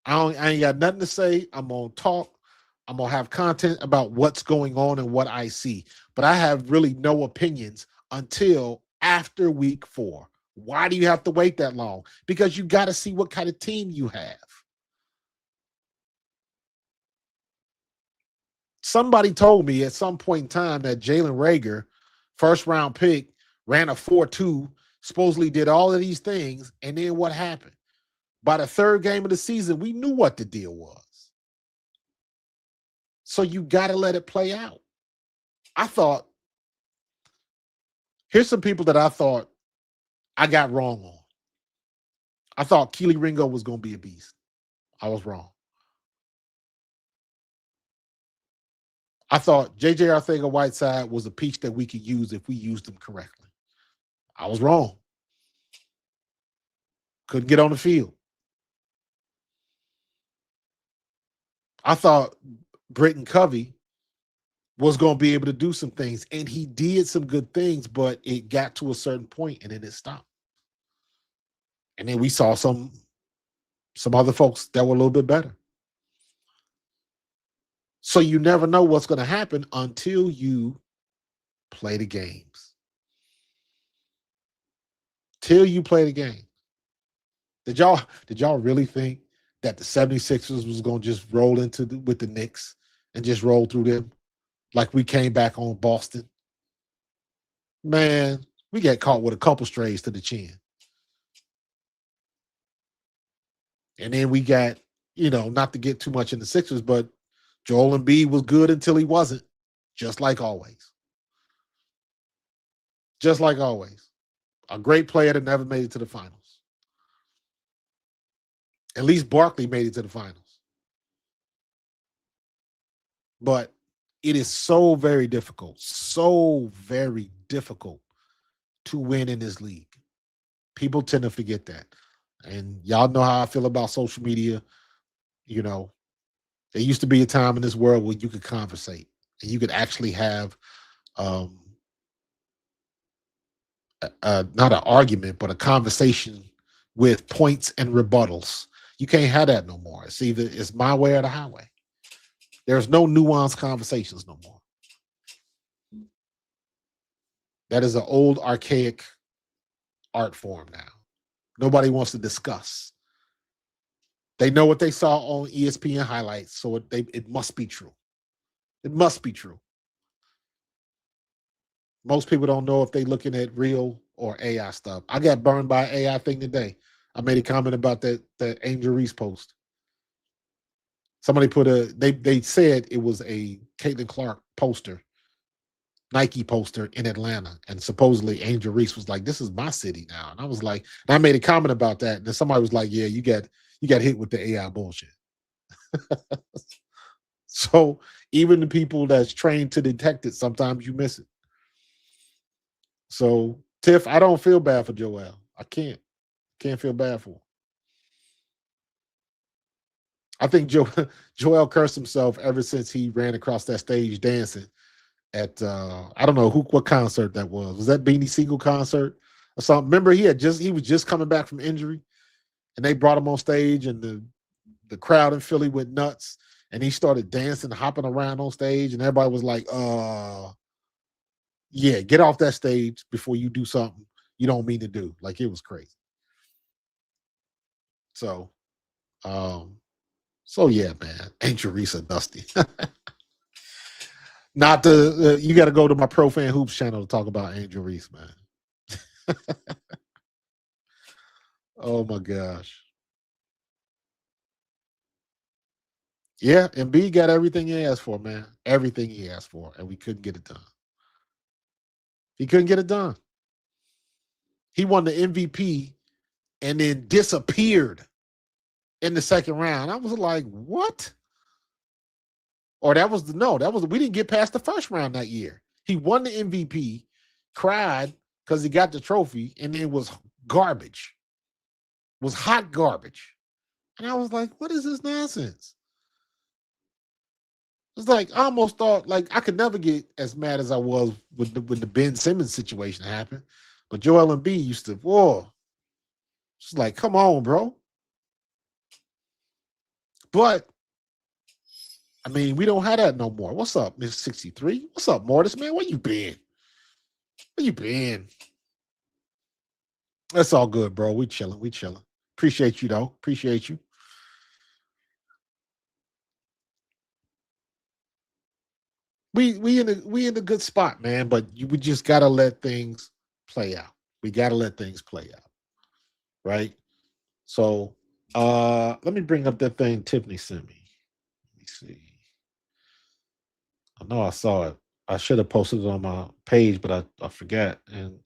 I ain't got nothing to say. I'm gonna talk. I'm gonna have content about what's going on and what I see. But I have really no opinions until after week 4. Why do you have to wait that long? Because you got to see what kind of team you have. Somebody told me at some point in time that Jalen Reagor, first round pick, ran a 4.2, supposedly did all of these things, and then what happened? By the third game of the season, we knew what the deal was. So you got to let it play out. I thought, here's some people that I thought I got wrong on. I thought Keely Ringo was going to be a beast. I was wrong. I thought J.J. Arcega-Whiteside was a piece that we could use if we used him correctly. I was wrong. Couldn't get on the field. I thought Britton Covey was going to be able to do some things, and he did some good things, but it got to a certain point and then it stopped. And then we saw some other folks that were a little bit better. So you never know what's going to happen until you play the games. Till you play the game. Did y'all really think that the 76ers was going to just roll with the Knicks and just roll through them like we came back on Boston? Man, we got caught with a couple strays to the chin. And then we got, not to get too much in the Sixers, but Joel Embiid was good until he wasn't, just like always. Just like always. A great player that never made it to the finals. At least Barkley made it to the finals. But it is so very difficult to win in this league. People tend to forget that. And y'all know how I feel about social media. There used to be a time in this world where you could conversate and you could actually have not an argument, but a conversation with points and rebuttals. You can't have that no more. It's my way or the highway. There's no nuanced conversations no more. That is an old, archaic art form now. Nobody wants to discuss. They know what they saw on ESPN highlights, so it must be true. It must be true. Most people don't know if they're looking at real or AI stuff. I got burned by an AI thing today. I made a comment about that Angel Reese post. Somebody they said it was a Caitlin Clark poster, Nike poster in Atlanta. And supposedly Angel Reese was like, this is my city now. And I was like, and I made a comment about that. And then somebody was like, yeah, you got hit with the AI bullshit. So even the people that's trained to detect it, sometimes you miss it. So Tiff, I don't feel bad for Joel. I can't feel bad for him. I think Joel cursed himself ever since he ran across that stage dancing at I don't know what concert that was. Was that Beanie Siegel concert or something? Remember he was just coming back from injury, and they brought him on stage, and the crowd in Philly went nuts, and he started dancing, hopping around on stage, and everybody was like, yeah, get off that stage before you do something you don't mean to do. Like, it was crazy. So, yeah, man, Angel Reese and Dusty. Not you got to go to my Pro Fan Hoops channel to talk about Angel Reese, man. Oh my gosh. Yeah, Embiid got everything he asked for, man. Everything he asked for, and we couldn't get it done. He couldn't get it done. He won the MVP and then disappeared in the second round. I was like, what? Or we didn't get past the first round that year. He won the MVP, cried, because he got the trophy, and it was garbage, was hot garbage. And I was like, what is this nonsense? It's like I almost thought like I could never get as mad as I was when the Ben Simmons situation happened. But Joel Embiid used to, whoa. It's like, come on, bro. But I mean, we don't have that no more. What's up, Miss 63? What's up, Mortis, man? Where you been? Where you been? That's all good, bro. We chilling. We chilling. Appreciate you, though. Appreciate you. We in a good spot, man. But we just gotta let things play out. We gotta let things play out, right? So, let me bring up that thing Tiffany sent me. Let me see. I know I saw it. I should have posted it on my page, but I forgot. And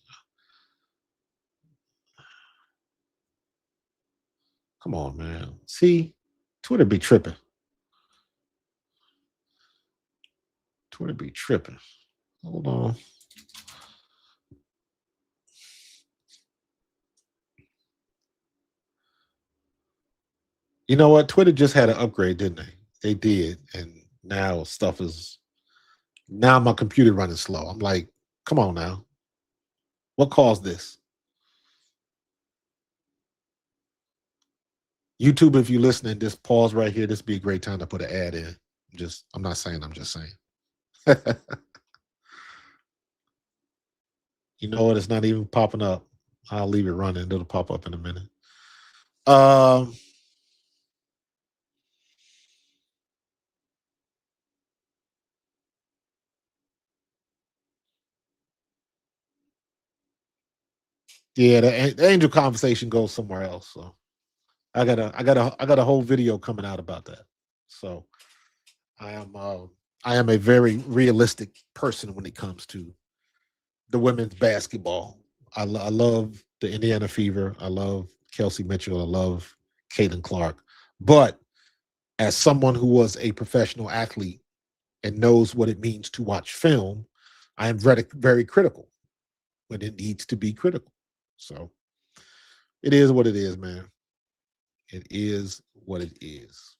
come on, man. See, Twitter be tripping. Twitter be tripping. Hold on. You know what? Twitter just had an upgrade, didn't they? They did, and now stuff is. Now my computer running slow. I'm like, come on now. What caused this? YouTube, if you're listening, just pause right here. This would be a great time to put an ad in. I'm not saying, I'm just saying. You know what? It's not even popping up. I'll leave it running. It'll pop up in a minute. Yeah, the angel conversation goes somewhere else. So I got a whole video coming out about that. So I am a very realistic person when it comes to the women's basketball. I love the Indiana Fever. I love Kelsey Mitchell. I love Caitlin Clark. But as someone who was a professional athlete and knows what it means to watch film, I am very, very critical when it needs to be critical. So it is what it is, man. It is what it is.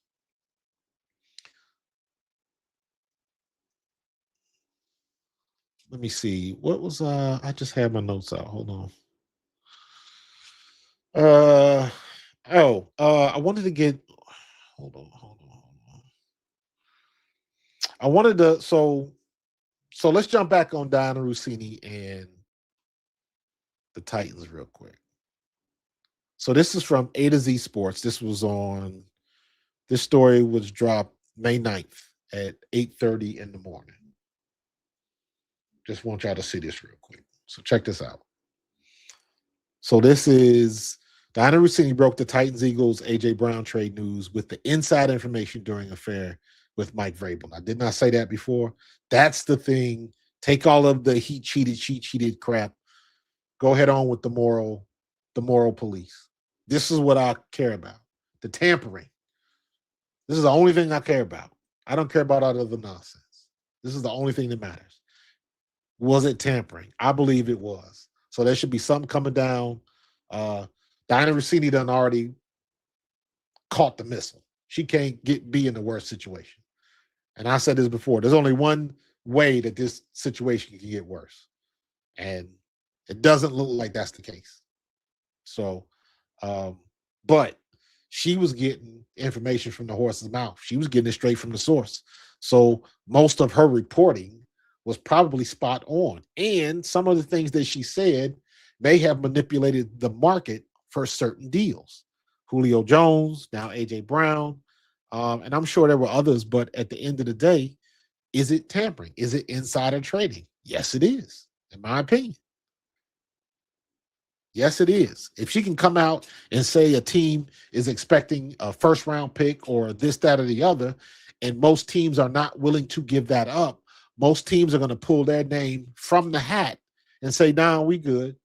Let me see. What was I just had my notes out. Hold on. I wanted to get hold on. I wanted to so let's jump back on Diana Rossini and the Titans real quick. So this is from A to Z Sports. This story was dropped May 9th at 8:30 in the morning. Just want y'all to see this real quick. So check this out. So this is Diana Rossini broke the Titans Eagles AJ Brown trade news with the inside information during an affair with Mike Vrabel. I did not say that before. That's the thing. Take all of the she cheated crap. Go head on with the moral police. This is what I care about. The tampering. This is the only thing I care about. I don't care about all of the nonsense. This is the only thing that matters. Was it tampering? I believe it was. So there should be something coming down. Diana Rossini done already caught the missile. She can't be in the worst situation. And I said this before. There's only one way that this situation can get worse. And it doesn't look like that's the case. So, but she was getting information from the horse's mouth. She was getting it straight from the source. So most of her reporting was probably spot on. And some of the things that she said may have manipulated the market for certain deals. Julio Jones, now AJ Brown, and I'm sure there were others, but at the end of the day, is it tampering? Is it insider trading? Yes, it is, in my opinion. Yes, it is. If she can come out and say a team is expecting a first round pick or this, that, or the other, and most teams are not willing to give that up, most teams are going to pull their name from the hat and say, "Nah, we good.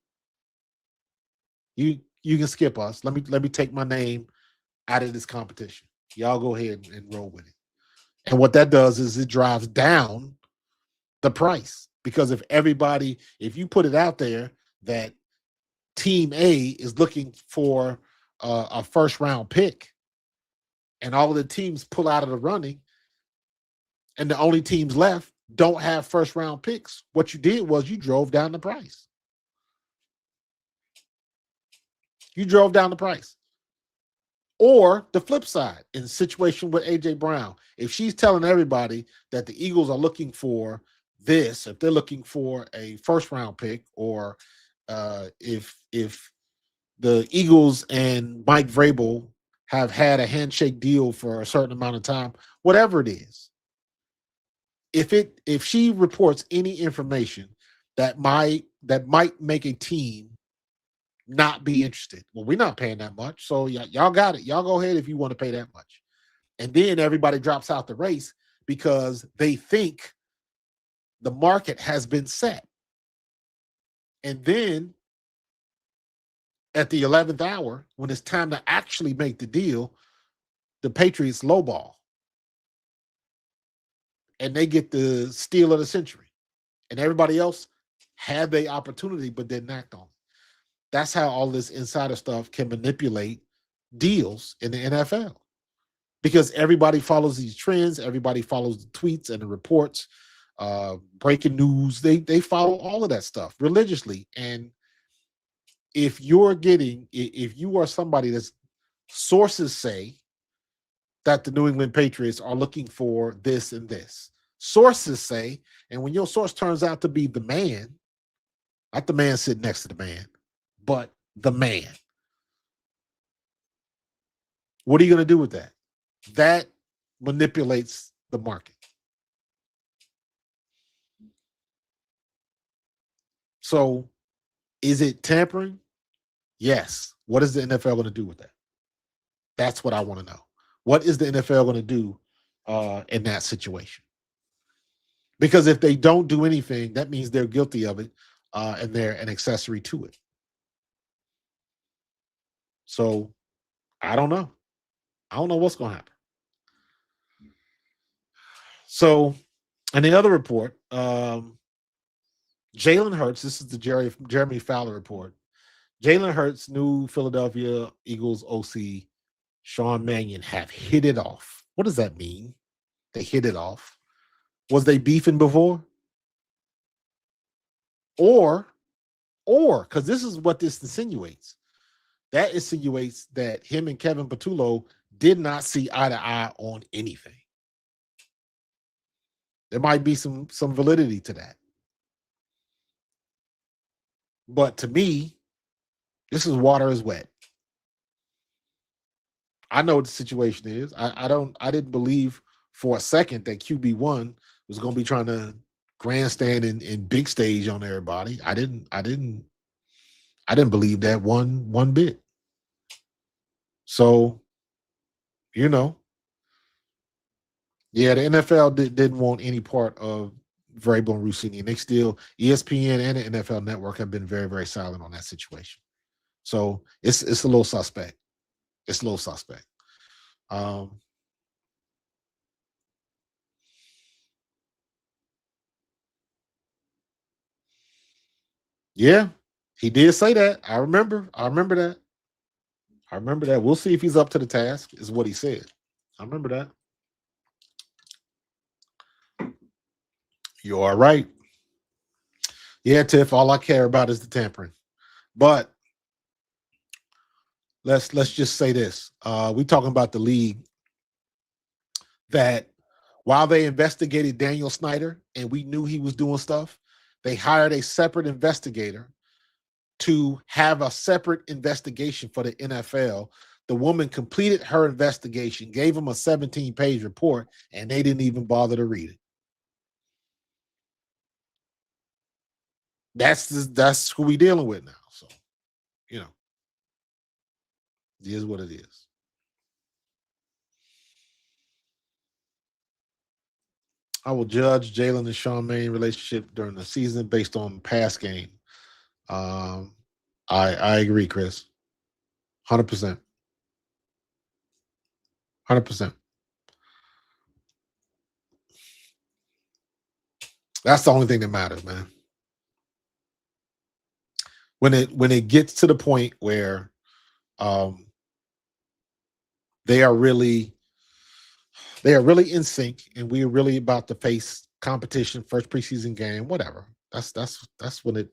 You can skip us. Let me take my name out of this competition. Y'all go ahead and roll with it." And what that does is it drives down the price, because if you put it out there that Team A is looking for a first round pick, and all of the teams pull out of the running, and the only teams left don't have first round picks, what you did was you drove down the price. You drove down the price. Or the flip side, in the situation with AJ Brown, if she's telling everybody that the Eagles are looking for this, if they're looking for a first round pick, or if the Eagles and Mike Vrabel have had a handshake deal for a certain amount of time, whatever it is, if she reports any information that might make a team not be interested, well, we're not paying that much, so y'all got it. Y'all go ahead if you want to pay that much, and then everybody drops out the race because they think the market has been set, and then at the 11th hour, when it's time to actually make the deal, the Patriots lowball, and they get the steal of the century, and everybody else had the opportunity but didn't act on it. That's how all this insider stuff can manipulate deals in the NFL, because everybody follows these trends, everybody follows the tweets and the reports, breaking news. They follow all of that stuff religiously, and if you are somebody that's sources say that the New England Patriots are looking for this and this. Sources say, and when your source turns out to be the man, not the man sitting next to the man, but the man, what are you going to do with that? That manipulates the market. So, is it tampering? Yes. What is the NFL going to do with that? That's what I want to know. What is the NFL going to do in that situation? Because if they don't do anything, that means they're guilty of it, and they're an accessory to it. So I don't know. I don't know what's going to happen. So, and the other report, Jalen Hurts, this is the Jeremy Fowler report. Jalen Hurts, new Philadelphia Eagles OC, Sean Mannion have hit it off. What does that mean? They hit it off. Was they beefing before? Or, because this is what this insinuates. That insinuates that him and Kevin Patullo did not see eye to eye on anything. There might be some validity to that. But to me, this is water is wet. I know what the situation is. I didn't believe for a second that QB1 was going to be trying to grandstand in big stage on everybody. I didn't believe that one bit. So, yeah, the NFL didn't want any part of Vrabel and Rossini, and they still, ESPN and the NFL Network have been very, very silent on that situation. So it's a little suspect. It's a little suspect. Yeah, he did say that. I remember that. We'll see if he's up to the task, is what he said. I remember that. You are right. Yeah, Tiff, all I care about is the tampering. But let's just say this. We talking about the league that while they investigated Daniel Snyder and we knew he was doing stuff, they hired a separate investigator to have a separate investigation for the NFL. The woman completed her investigation, gave them a 17-page report, and they didn't even bother to read it. That's who we dealing with now. So, it is what it is. I will judge Jalen and Sean Mannion relationship during the season based on past game. I agree, Chris. 100%. 100%. That's the only thing that matters, man. when it gets to the point where um, they are really in sync, and we're really about to face competition, first preseason game, whatever. That's when it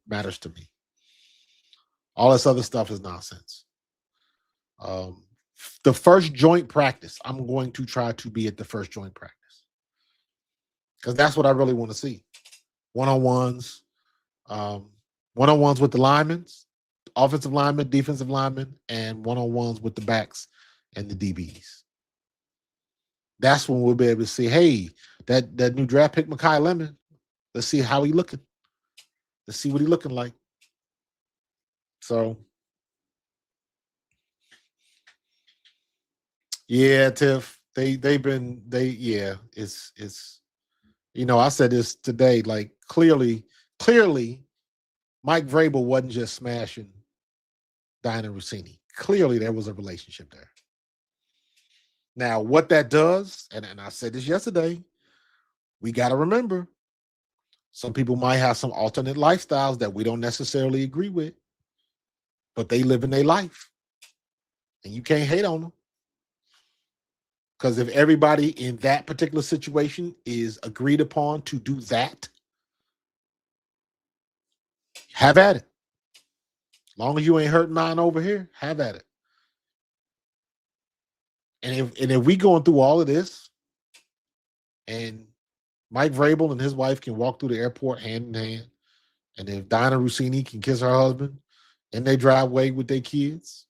matters to me. All this other stuff is nonsense. Um, the first joint practice, I'm going to try to be at the first joint practice because that's what I really want to see. One-on-ones, um, one-on-ones with the linemen, offensive linemen, defensive linemen, and one-on-ones with the backs and the DBs. That's when we'll be able to see, hey, that new draft pick, Mekhi Lemon, let's see how he looking. Let's see what he looking like. So, yeah, Tiff, it's I said this today, like clearly, Mike Vrabel wasn't just smashing Diana Rossini. Clearly, there was a relationship there. Now, what that does, and I said this yesterday, we got to remember some people might have some alternate lifestyles that we don't necessarily agree with, but they live in their life, and you can't hate on them. Because if everybody in that particular situation is agreed upon to do that, have at it. As long as you ain't hurting mine over here, have at it. And if we going through all of this, and Mike Vrabel and his wife can walk through the airport hand in hand, and if Diana Rossini can kiss her husband in their driveway with their kids,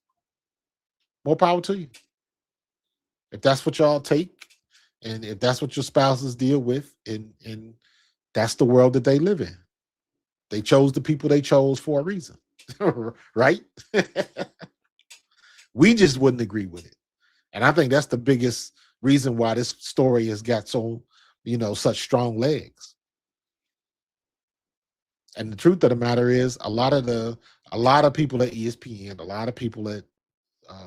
more power to you. If that's what y'all take, and if that's what your spouses deal with, and that's the world that they live in. They chose the people they chose for a reason, right? We just wouldn't agree with it. And I think that's the biggest reason why this story has got so, such strong legs. And the truth of the matter is, a lot of people at ESPN, a lot of people at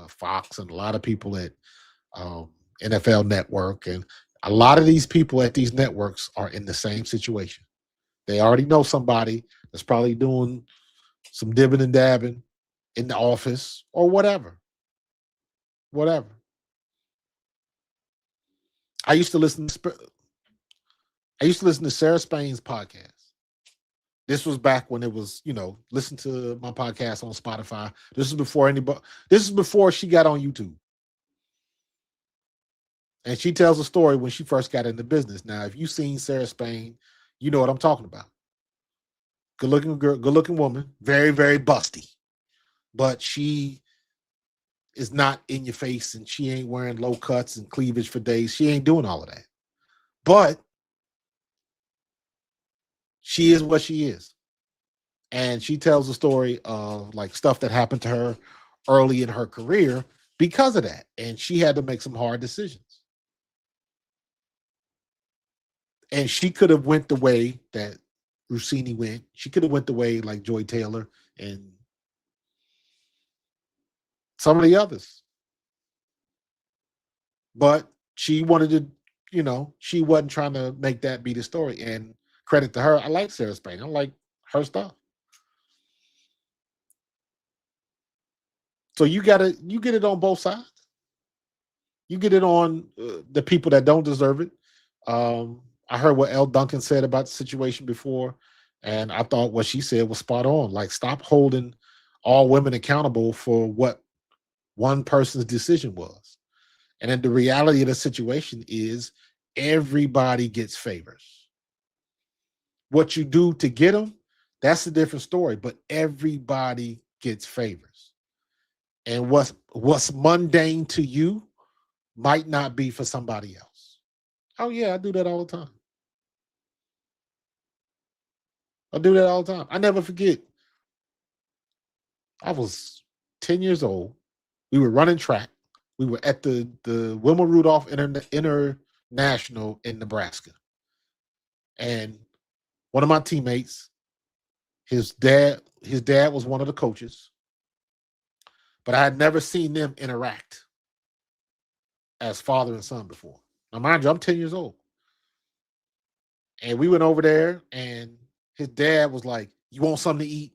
Fox, and a lot of people at NFL Network, and a lot of these people at these networks are in the same situation. They already know somebody that's probably doing some dibbing and dabbing in the office or whatever. Whatever. I used to listen to Sarah Spain's podcast. This was back when it was, listen to my podcast on Spotify. This is before she got on YouTube. And she tells a story when she first got into business. Now, if you've seen Sarah Spain, you know what I'm talking about. Good looking girl, good looking woman, very, very busty. But she is not in your face, and she ain't wearing low cuts and cleavage for days. She ain't doing all of that. But she is what she is. And she tells a story of like stuff that happened to her early in her career because of that. And she had to make some hard decisions. And she could have went the way that Rossini went. She could have went the way like Joy Taylor and some of the others. But she wanted to, she wasn't trying to make that be the story. And credit to her, I like Sarah Spain. I like her stuff. So you get it on both sides. You get it on the people that don't deserve it. I heard what Elle Duncan said about the situation before, and I thought what she said was spot on. Like, stop holding all women accountable for what one person's decision was. And then the reality of the situation is everybody gets favors. What you do to get them, that's a different story, but everybody gets favors. And what's mundane to you might not be for somebody else. Oh yeah, I do that all the time. I never forget. I was 10 years old. We were running track. We were at the Wilma Rudolph International in Nebraska. And one of my teammates, his dad was one of the coaches, but I had never seen them interact as father and son before. Now, mind you, I'm 10 years old. And we went over there, and his dad was like, "You want something to eat?"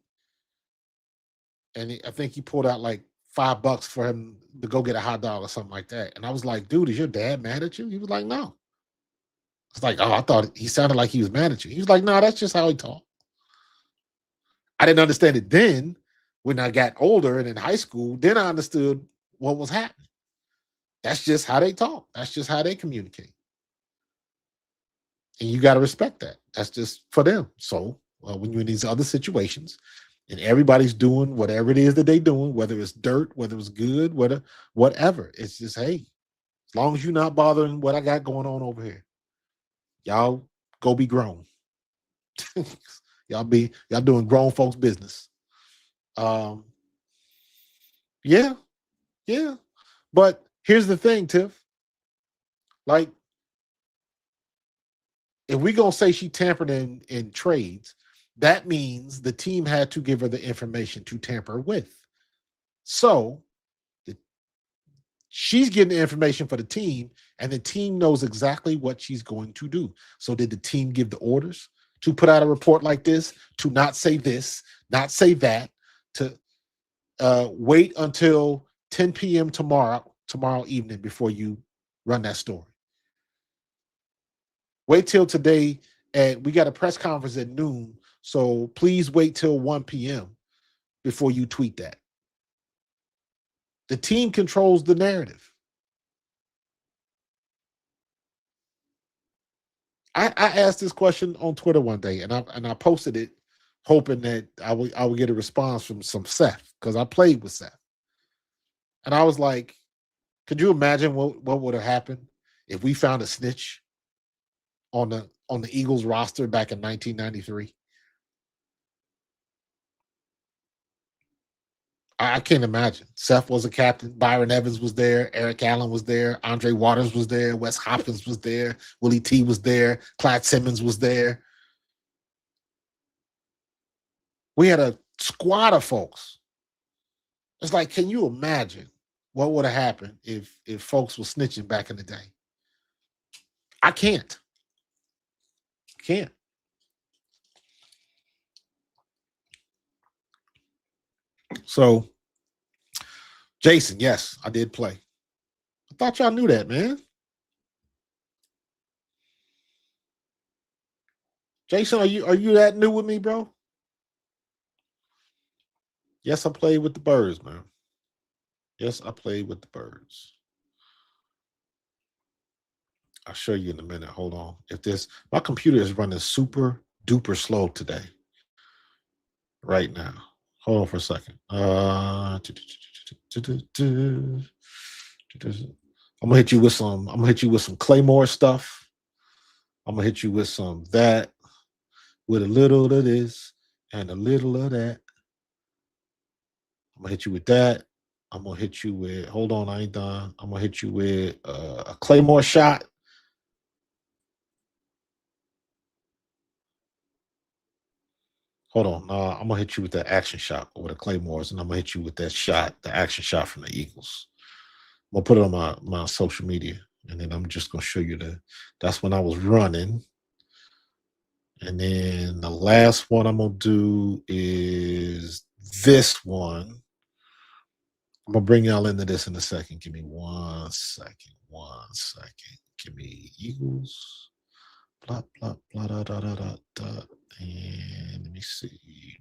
and I think he pulled out like $5 for him to go get a hot dog or something like that. And I was like, dude, is your dad mad at you? He was like, no. It's like, oh, I thought he sounded like he was mad at you. He was like, no, that's just how he talked. I didn't understand it then. When I got older and in high school, then I understood what was happening. That's just how they talk. That's just how they communicate. And you got to respect that. That's just for them. So when you're in these other situations and everybody's doing whatever it is that they're doing, whether it's dirt, whether it's good, whatever, it's just, hey, as long as you're not bothering what I got going on over here, y'all go be grown. y'all doing grown folks business. Yeah. But here's the thing, Tiff. Like, if we gonna say she tampered in trades, that means the team had to give her the information to tamper with. So she's getting the information for the team, and the team knows exactly what she's going to do. So did the team give the orders to put out a report like this, to not say this, not say that, to wait until 10 p.m. tomorrow evening before you run that story? Wait till today, and we got a press conference at noon, so please wait till 1 p.m. before you tweet that. The team controls the narrative. I asked this question on Twitter one day, and I posted it hoping that I would get a response from some Seth, because I played with Seth. And I was like, could you imagine what would have happened if we found a snitch on the Eagles roster back in 1993? I can't imagine. Seth was a captain. Byron Evans was there. Eric Allen was there. Andre Waters was there. Wes Hopkins was there. Willie T was there. Clyde Simmons was there. We had a squad of folks. It's like, can you imagine what would have happened if folks were snitching back in the day? I can't. So, Jason, yes, I did play. I thought y'all knew that, man. Jason, are you that new with me, bro? Yes, I played with the Birds, man. Yes, I played with the Birds. I'll show you in a minute. Hold on. My computer is running super duper slow today. Right now. Hold on for a second. I'm gonna hit you with some Claymore stuff. I'm gonna hit you with some that, with a little of this and a little of that. I'm gonna hit you with that. I'm gonna hit you with, hold on, I ain't done. I'm gonna hit you with a Claymore shot. Hold on. I'm gonna hit you with that action shot with the Claymores, and I'm gonna hit you with that shot, the action shot from the Eagles. I'm gonna put it on my social media, and then I'm just gonna show you that's when I was running. And then the last one I'm gonna do is this one. I'm gonna bring y'all into this in a second. Give me 1 second. 1 second. Give me Eagles. Blah blah blah da da da da da. And let me see.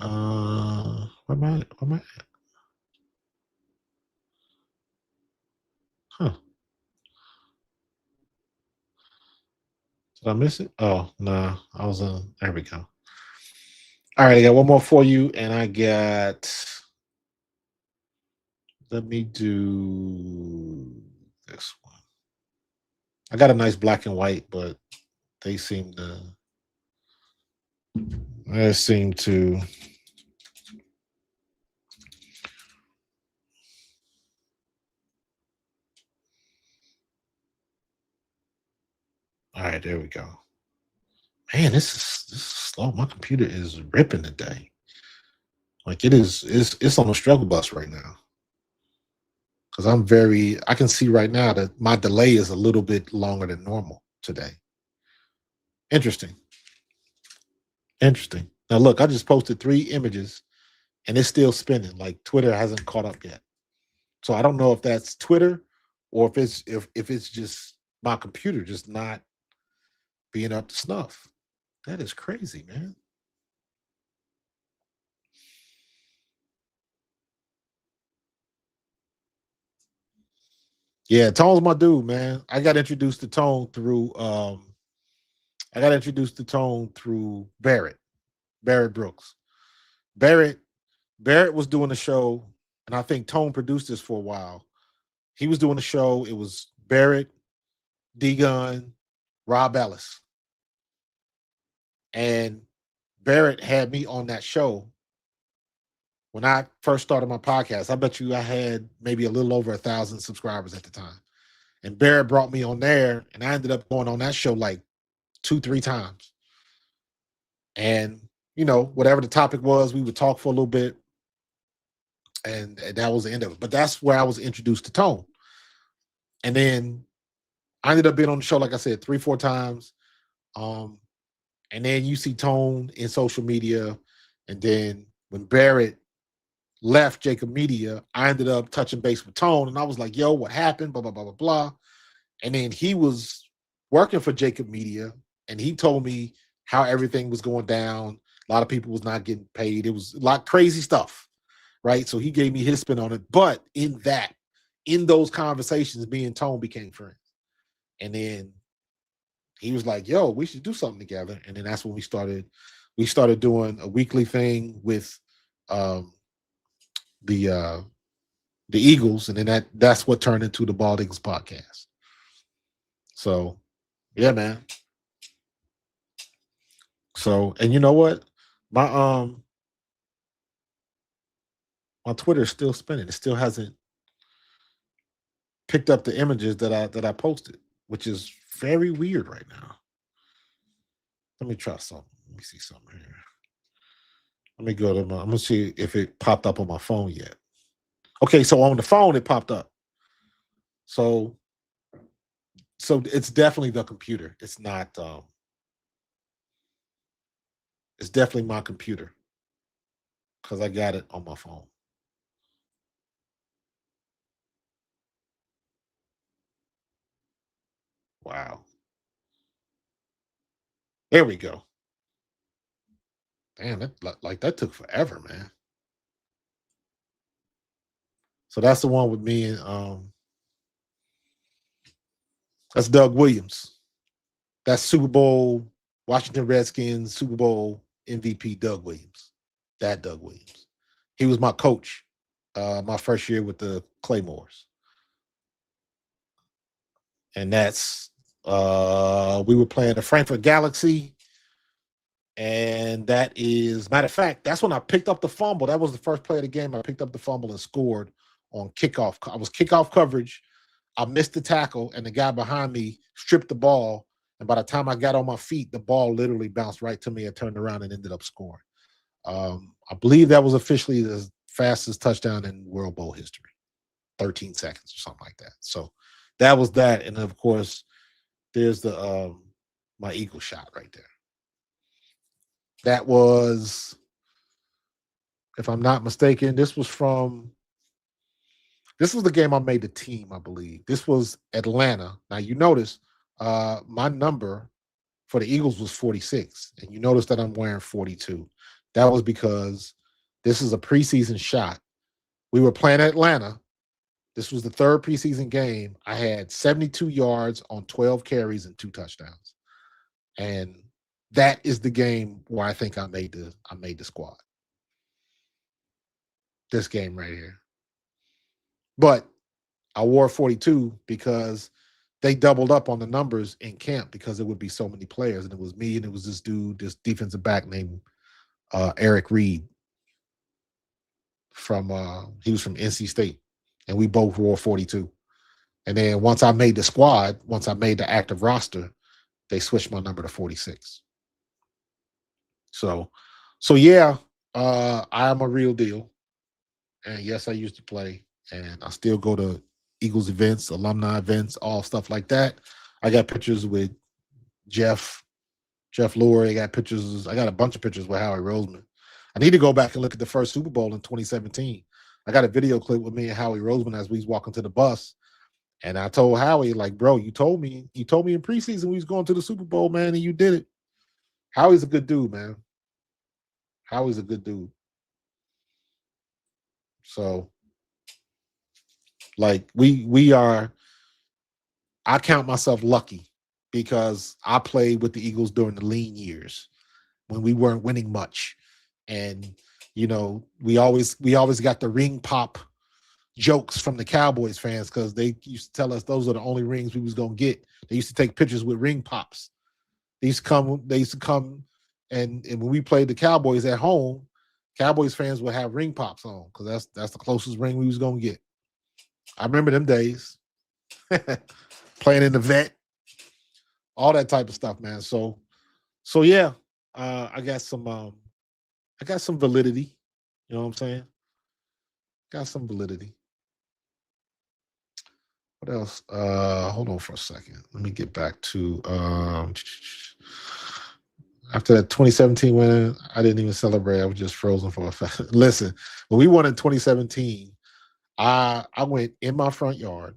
Where am I at? Huh. Did I miss it? Oh, no. I was there we go. All right, I got one more for you, and let me do this one. I got a nice black and white, but they seem to all right, there we go. Man, this is slow. My computer is ripping today. Like it's on a struggle bus right now. Because I can see right now that my delay is a little bit longer than normal today. Interesting. Now look, I just posted 3 images and it's still spinning. Like Twitter hasn't caught up yet. So I don't know if that's Twitter or if it's just my computer just not being up to snuff. That is crazy, man. Yeah, Tone's my dude, man. I got introduced to Tone through Barrett Brooks. Barrett Barrett was doing a show, and I think Tone produced this for a while. He was doing a show. It was Barrett, D Gun, Rob Ellis. And Barrett had me on that show when I first started my podcast. I bet you I had maybe a little over 1,000 subscribers at the time. And Barrett brought me on there, and I ended up going on that show like 2, 3 times. And, whatever the topic was, we would talk for a little bit, and that was the end of it. But that's where I was introduced to Tone. And then I ended up being on the show, like I said, 3, 4 times. And then you see Tone in social media. And then when Barrett left Jacob Media, I ended up touching base with Tone. And I was like, yo, what happened? Blah, blah, blah, blah, blah. And then he was working for Jacob Media. And he told me how everything was going down. A lot of people was not getting paid. It was a lot of crazy stuff, right? So he gave me his spin on it. But in those conversations, me and Tone became friends. And then he was like, yo, we should do something together. And then that's when we started doing a weekly thing with the Eagles. And then that's what turned into the Bald Eagles podcast. So yeah, man. So, and you know what? My Twitter is still spinning. It still hasn't picked up the images that I posted, which is very weird right now. Let me try something. Let me see something here. Let me go to I'm gonna see if it popped up on my phone yet. Okay, so on the phone it popped up. So it's definitely the computer. It's not it's definitely my computer because I got it on my phone. Wow. There we go. Damn, that took forever, man. So that's the one with me and that's Doug Williams. That's Super Bowl Washington Redskins Super Bowl MVP Doug Williams. That Doug Williams. He was my coach my first year with the Claymores. And that's we were playing the Frankfurt Galaxy. And that is, matter of fact, that's when I picked up the fumble. That was the first play of the game. I picked up the fumble and scored on kickoff. I was kickoff coverage. I missed the tackle, and the guy behind me stripped the ball. And by the time I got on my feet, the ball literally bounced right to me. I turned around and ended up scoring. I believe that was officially the fastest touchdown in World Bowl history, 13 seconds or something like that. So that was that. And of course, there's the my Eagle shot right there. That was, if I'm not mistaken, this was the game I made the team, I believe. This was Atlanta. Now you notice my number for the Eagles was 46, and you notice that I'm wearing 42. That was because this is a preseason shot. We were playing Atlanta. This was the third preseason game. I had 72 yards on 12 carries and 2 touchdowns. And that is the game where I think I made the squad. This game right here. But I wore 42 because they doubled up on the numbers in camp because it would be so many players. And it was me and it was this dude, this defensive back named Eric Reed he was from NC State. And we both wore 42. And then once I made the squad, once I made the active roster, they switched my number to 46. So yeah, I am a real deal. And yes, I used to play, and I still go to Eagles events, alumni events, all stuff like that. I got pictures with Jeff, Jeff Lurie got pictures. I got a bunch of pictures with Howie Roseman. I need to go back and look at the first Super Bowl in 2017. I got a video clip with me and Howie Roseman as we was walking to the bus. And I told Howie, like, bro, you told me in preseason we was going to the Super Bowl, man, and you did it. Howie's a good dude, man. Howie's a good dude. So, like, we are, I count myself lucky because I played with the Eagles during the lean years when we weren't winning much. And, you know, we always got the ring pop jokes from the Cowboys fans because they used to tell us those are the only rings we was gonna get. They used to take pictures with ring pops. They used to come and when we played the Cowboys at home, Cowboys fans would have ring pops on because that's the closest ring we was gonna get. I remember them days. Playing in the vet, all that type of stuff, man. So yeah, I got some validity. You know what I'm saying? Got some validity. What else? Hold on for a second. Let me get back to after that 2017 win, I didn't even celebrate. I was just frozen for a fact. Listen, when we won in 2017, I went in my front yard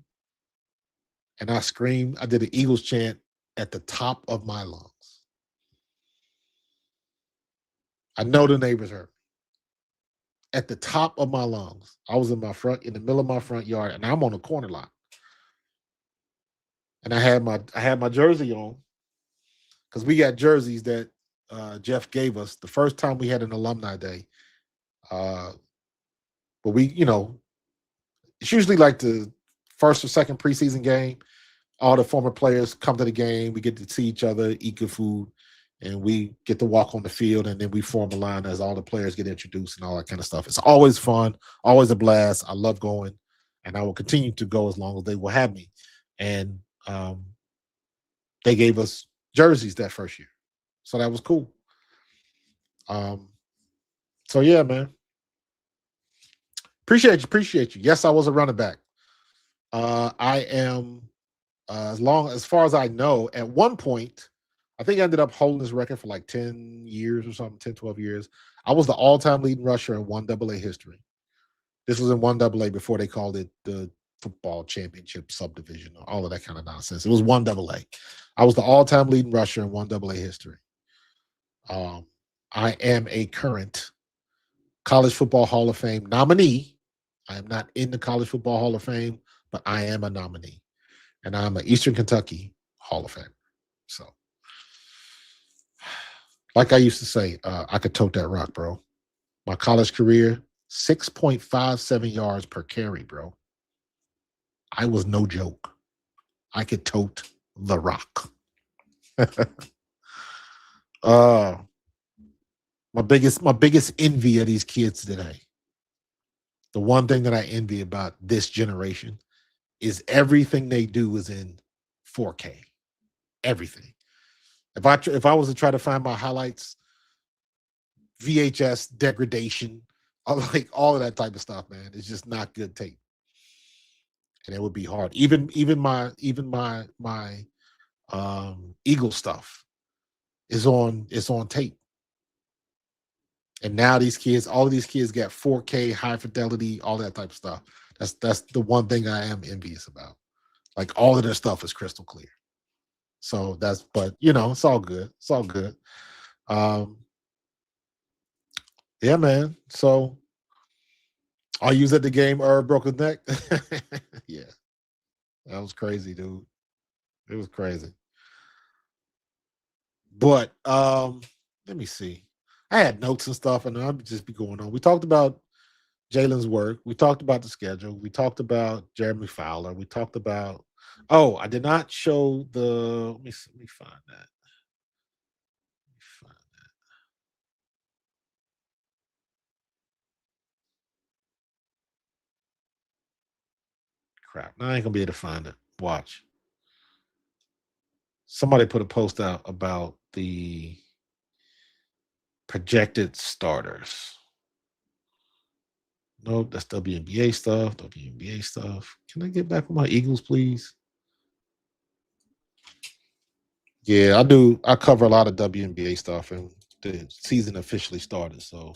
and I screamed. I did an Eagles chant at the top of my lungs. I know the neighbors heard me. At the top of my lungs. I was in the middle of my front yard, and I'm on a corner lot. And I had my jersey on because we got jerseys that Jeff gave us the first time we had an alumni day. But we, you know, it's usually like the first or second preseason game. All the former players come to the game. We get to see each other, eat good food, and we get to walk on the field, and then we form a line as all the players get introduced and all that kind of stuff. It's always fun, always a blast. I love going, and I will continue to go as long as they will have me. And they gave us jerseys that first year, so that was cool. So yeah, man. Appreciate you. Yes, I was a running back. I am, as far as I know, at one point, I think I ended up holding this record for like 10 years or something, 10, 12 years. I was the all-time leading rusher in 1AA history. This was in 1AA before they called it the football championship subdivision or all of that kind of nonsense. It was 1AA. I was the all-time leading rusher in 1AA history. I am a current College Football Hall of Fame nominee. I am not in the College Football Hall of Fame, but I am a nominee. And I'm an Eastern Kentucky Hall of Famer. So, like I used to say, I could tote that rock, bro. My college career, 6.57 yards per carry, bro. I was no joke. I could tote the rock. My biggest envy of these kids today. The one thing that I envy about this generation is everything they do is in 4K. Everything. If I was to try to find my highlights, VHS degradation, like all of that type of stuff, man, it's just not good tape, and it would be hard. Even my Eagle stuff is on tape, and now all of these kids get 4K, high fidelity, all that type of stuff. That's the one thing I am envious about. Like all of their stuff is crystal clear. So but you know, it's all good. It's all good. Yeah, man. So are you at the game Herb broke his neck? Yeah. That was crazy, dude. It was crazy. But let me see. I had notes and stuff, and I'd just be going on. We talked about Jalen's work. We talked about the schedule. We talked about Jeremy Fowler. We talked about I did not show the let me find that. Crap. Now I ain't gonna be able to find it. Watch. Somebody put a post out about the projected starters. Nope, that's WNBA stuff. WNBA stuff. Can I get back with my Eagles, please? Yeah, I do. I cover a lot of WNBA stuff, and the season officially started, so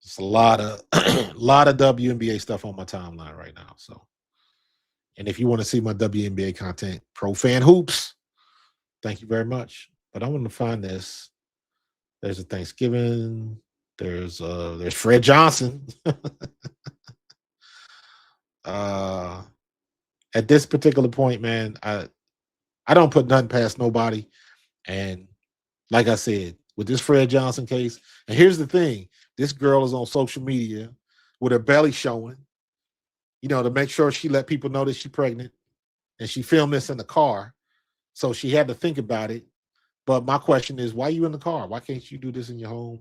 it's a lot of lot of WNBA stuff on my timeline right now. So, and if you want to see my WNBA content, Pro Fan Hoops, thank you very much. But I want to find this. There's a Thanksgiving. There's Fred Johnson. uh, at this particular point, man, I don't put nothing past nobody. And like I said, with this Fred Johnson case, and here's the thing: this girl is on social media with her belly showing, to make sure she let people know that she's pregnant, and she filmed this in the car, so she had to think about it. But my question is, why are you in the car? Why can't you do this in your home?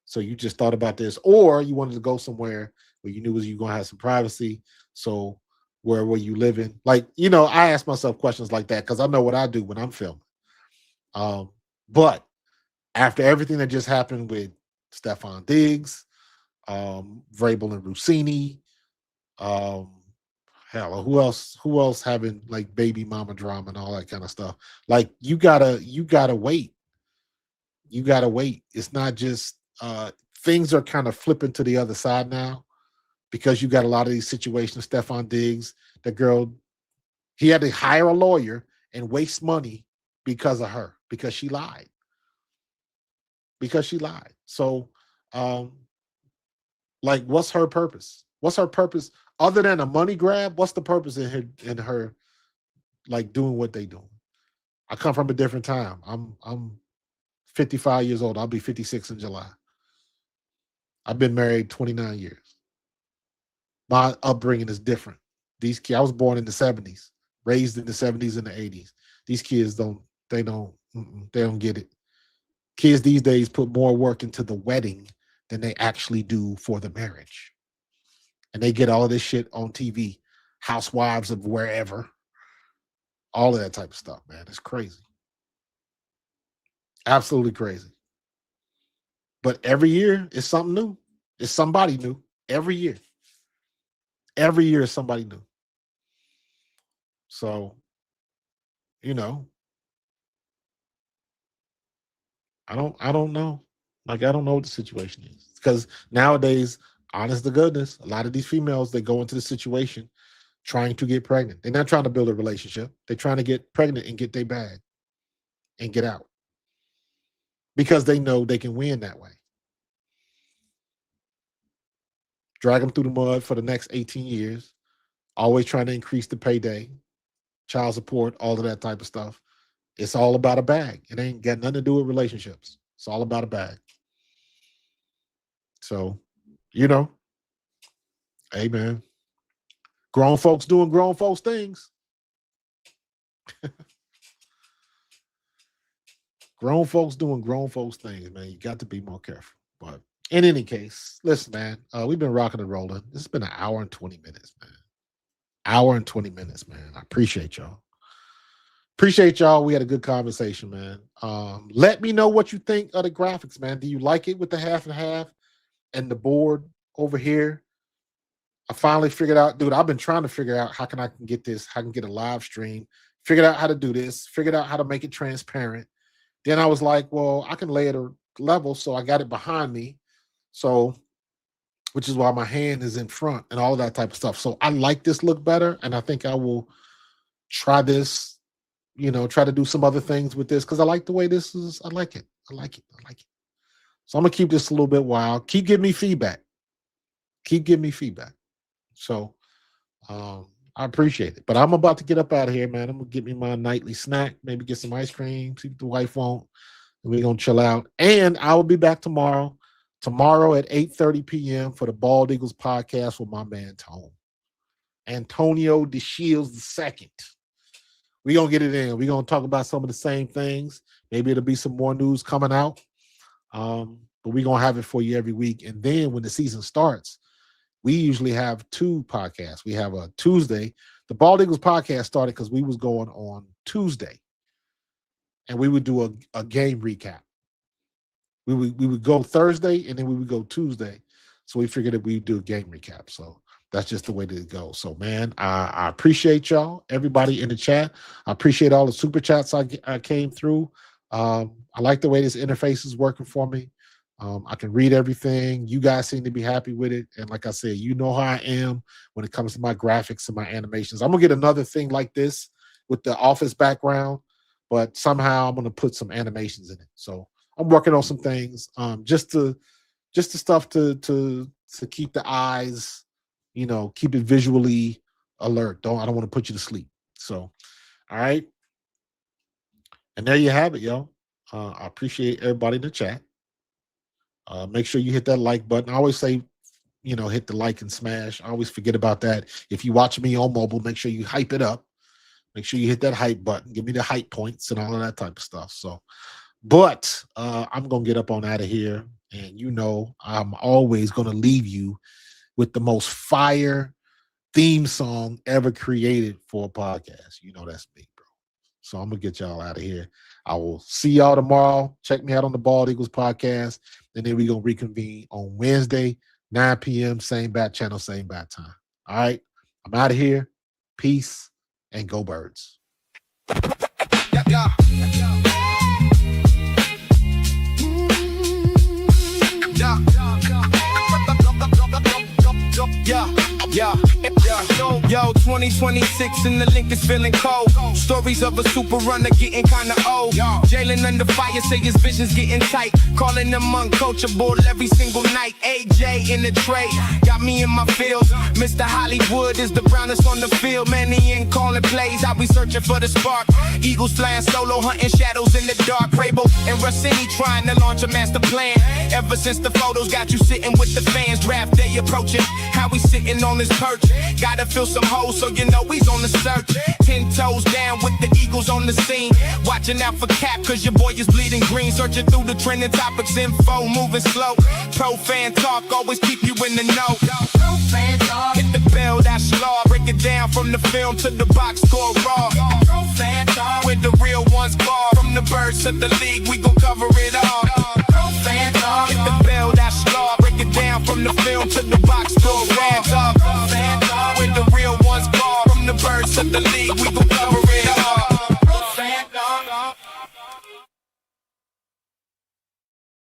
So you just thought about this, or you wanted to go somewhere where you knew you were gonna have some privacy. So where were you living? Like, I ask myself questions like that because I know what I do when I'm filming. But after everything that just happened with Stephon Diggs, Vrabel and Rossini, hell, who else having like baby mama drama and all that kind of stuff? Like you gotta wait. You gotta wait. It's not just things are kind of flipping to the other side now because you got a lot of these situations. Stephon Diggs, the girl, he had to hire a lawyer and waste money because of her, because she lied. So, like, what's her purpose? What's her purpose other than a money grab? What's the purpose in her like doing what they doing? I come from a different time. I'm 55 years old. I'll be 56 in July. I've been married 29 years. My upbringing is different. These kids, I was born in the 70s, raised in the 70s and the 80s. These kids they don't get it. Kids these days put more work into the wedding than they actually do for the marriage. And they get all of this shit on TV, housewives of wherever, all of that type of stuff, man. It's crazy. Absolutely crazy. But every year it's something new. It's somebody new. Every year. Every year is somebody new. So, you know, I don't know. Like, I don't know what the situation is. Because nowadays, honest to goodness, a lot of these females, they go into the situation trying to get pregnant. They're not trying to build a relationship. They're trying to get pregnant and get their bag and get out. Because they know they can win that way. Drag them through the mud for the next 18 years, always trying to increase the payday, child support, all of that type of stuff. It's all about a bag. It ain't got nothing to do with relationships. It's all about a bag. So, you know, hey, man, grown folks doing grown folks things. Grown folks doing grown folks things, man. You got to be more careful. But in any case, listen, man, we've been rocking and rolling. This has been an hour and 20 minutes, man. Hour and 20 minutes, man. I appreciate y'all. Appreciate y'all. We had a good conversation, man. Let me know what you think of the graphics, man. Do you like it with the half and half and the board over here? I finally figured out, dude, I've been trying to figure out how I can get this, how I can get a live stream, figured out how to do this, figured out how to make it transparent. Then I was like, well, I can lay it a level, so I got it behind me. So, which is why my hand is in front and all that type of stuff. So I like this look better, and I think I will try this, try to do some other things with this because I like the way this is. I like it. I like it. I like it. So I'm going to keep this a little bit wild. Keep giving me feedback. So I appreciate it. But I'm about to get up out of here, man. I'm going to get me my nightly snack, maybe get some ice cream, see what the wife wants, and we're going to chill out. And I will be back tomorrow at 8:30 p.m. for the Bald Eagles podcast with my man, Antonio DeShields II. We're going to get it in. We're going to talk about some of the same things. Maybe it'll be some more news coming out. But we're going to have it for you every week. And then when the season starts, we usually have two podcasts. We have a Tuesday. The Bald Eagles podcast started because we was going on Tuesday. And we would do a game recap. We would go Thursday and then we would go Tuesday. So we figured that we'd do a game recap. So That's just the way that it goes. So, man, I appreciate y'all, everybody in the chat. I appreciate all the super chats I came through. I like the way this interface is working for me. I can read everything. You guys seem to be happy with it. And like I said, you know how I am when it comes to my graphics and my animations. I'm going to get another thing like this with the office background, but somehow I'm going to put some animations in it. So I'm working on some things, just the stuff to keep the eyes, keep it visually alert. I don't want to put you to sleep. So, all right. And there you have it, yo. I appreciate everybody in the chat. Make sure you hit that like button. I always say, hit the like and smash. I always forget about that. If you watch me on mobile, make sure you hype it up. Make sure you hit that hype button. Give me the hype points and all of that type of stuff. So, but I'm going to get up on out of here. And I'm always going to leave you with the most fire theme song ever created for a podcast. That's me, bro. So I'm going to get y'all out of here. I will see y'all tomorrow. Check me out on the Bald Eagles podcast. And then we're going to reconvene on Wednesday, 9 p.m., same bat channel, same bat time. All right. I'm out of here. Peace and go Birds. Yeah. Yo, 2026 and the link is feeling cold. Stories of a super runner getting kinda old. Jalen under fire, say his vision's getting tight. Calling him uncoachable every single night. AJ in the tray, got me in my field. Mr. Hollywood is the brownest on the field. Man, he ain't calling plays, I'll be searching for the spark. Eagles flying solo, hunting shadows in the dark. Rabel and Rossini trying to launch a master plan. Ever since the photos got you sitting with the fans. Draft day approaching, how we sitting on this perch. Gotta fill some holes, so he's on the search. 10 toes down with the Eagles on the scene. Watching out for Cap, cause your boy is bleeding green. Searching through the trending topics, info, moving slow. Pro fan talk, always keep you in the know. Pro fan talk. Hit the bell, that's law. Break it down from the film to the box score raw. Pro fan talk. Where the real ones bar. From the birds to the league, we gon' cover it all. Pro fan talk. Hit the bell, that's law. Break it down from the film to the box score raw. Pro fan talk. Where the real ones bar. From the birds to the league, we gon'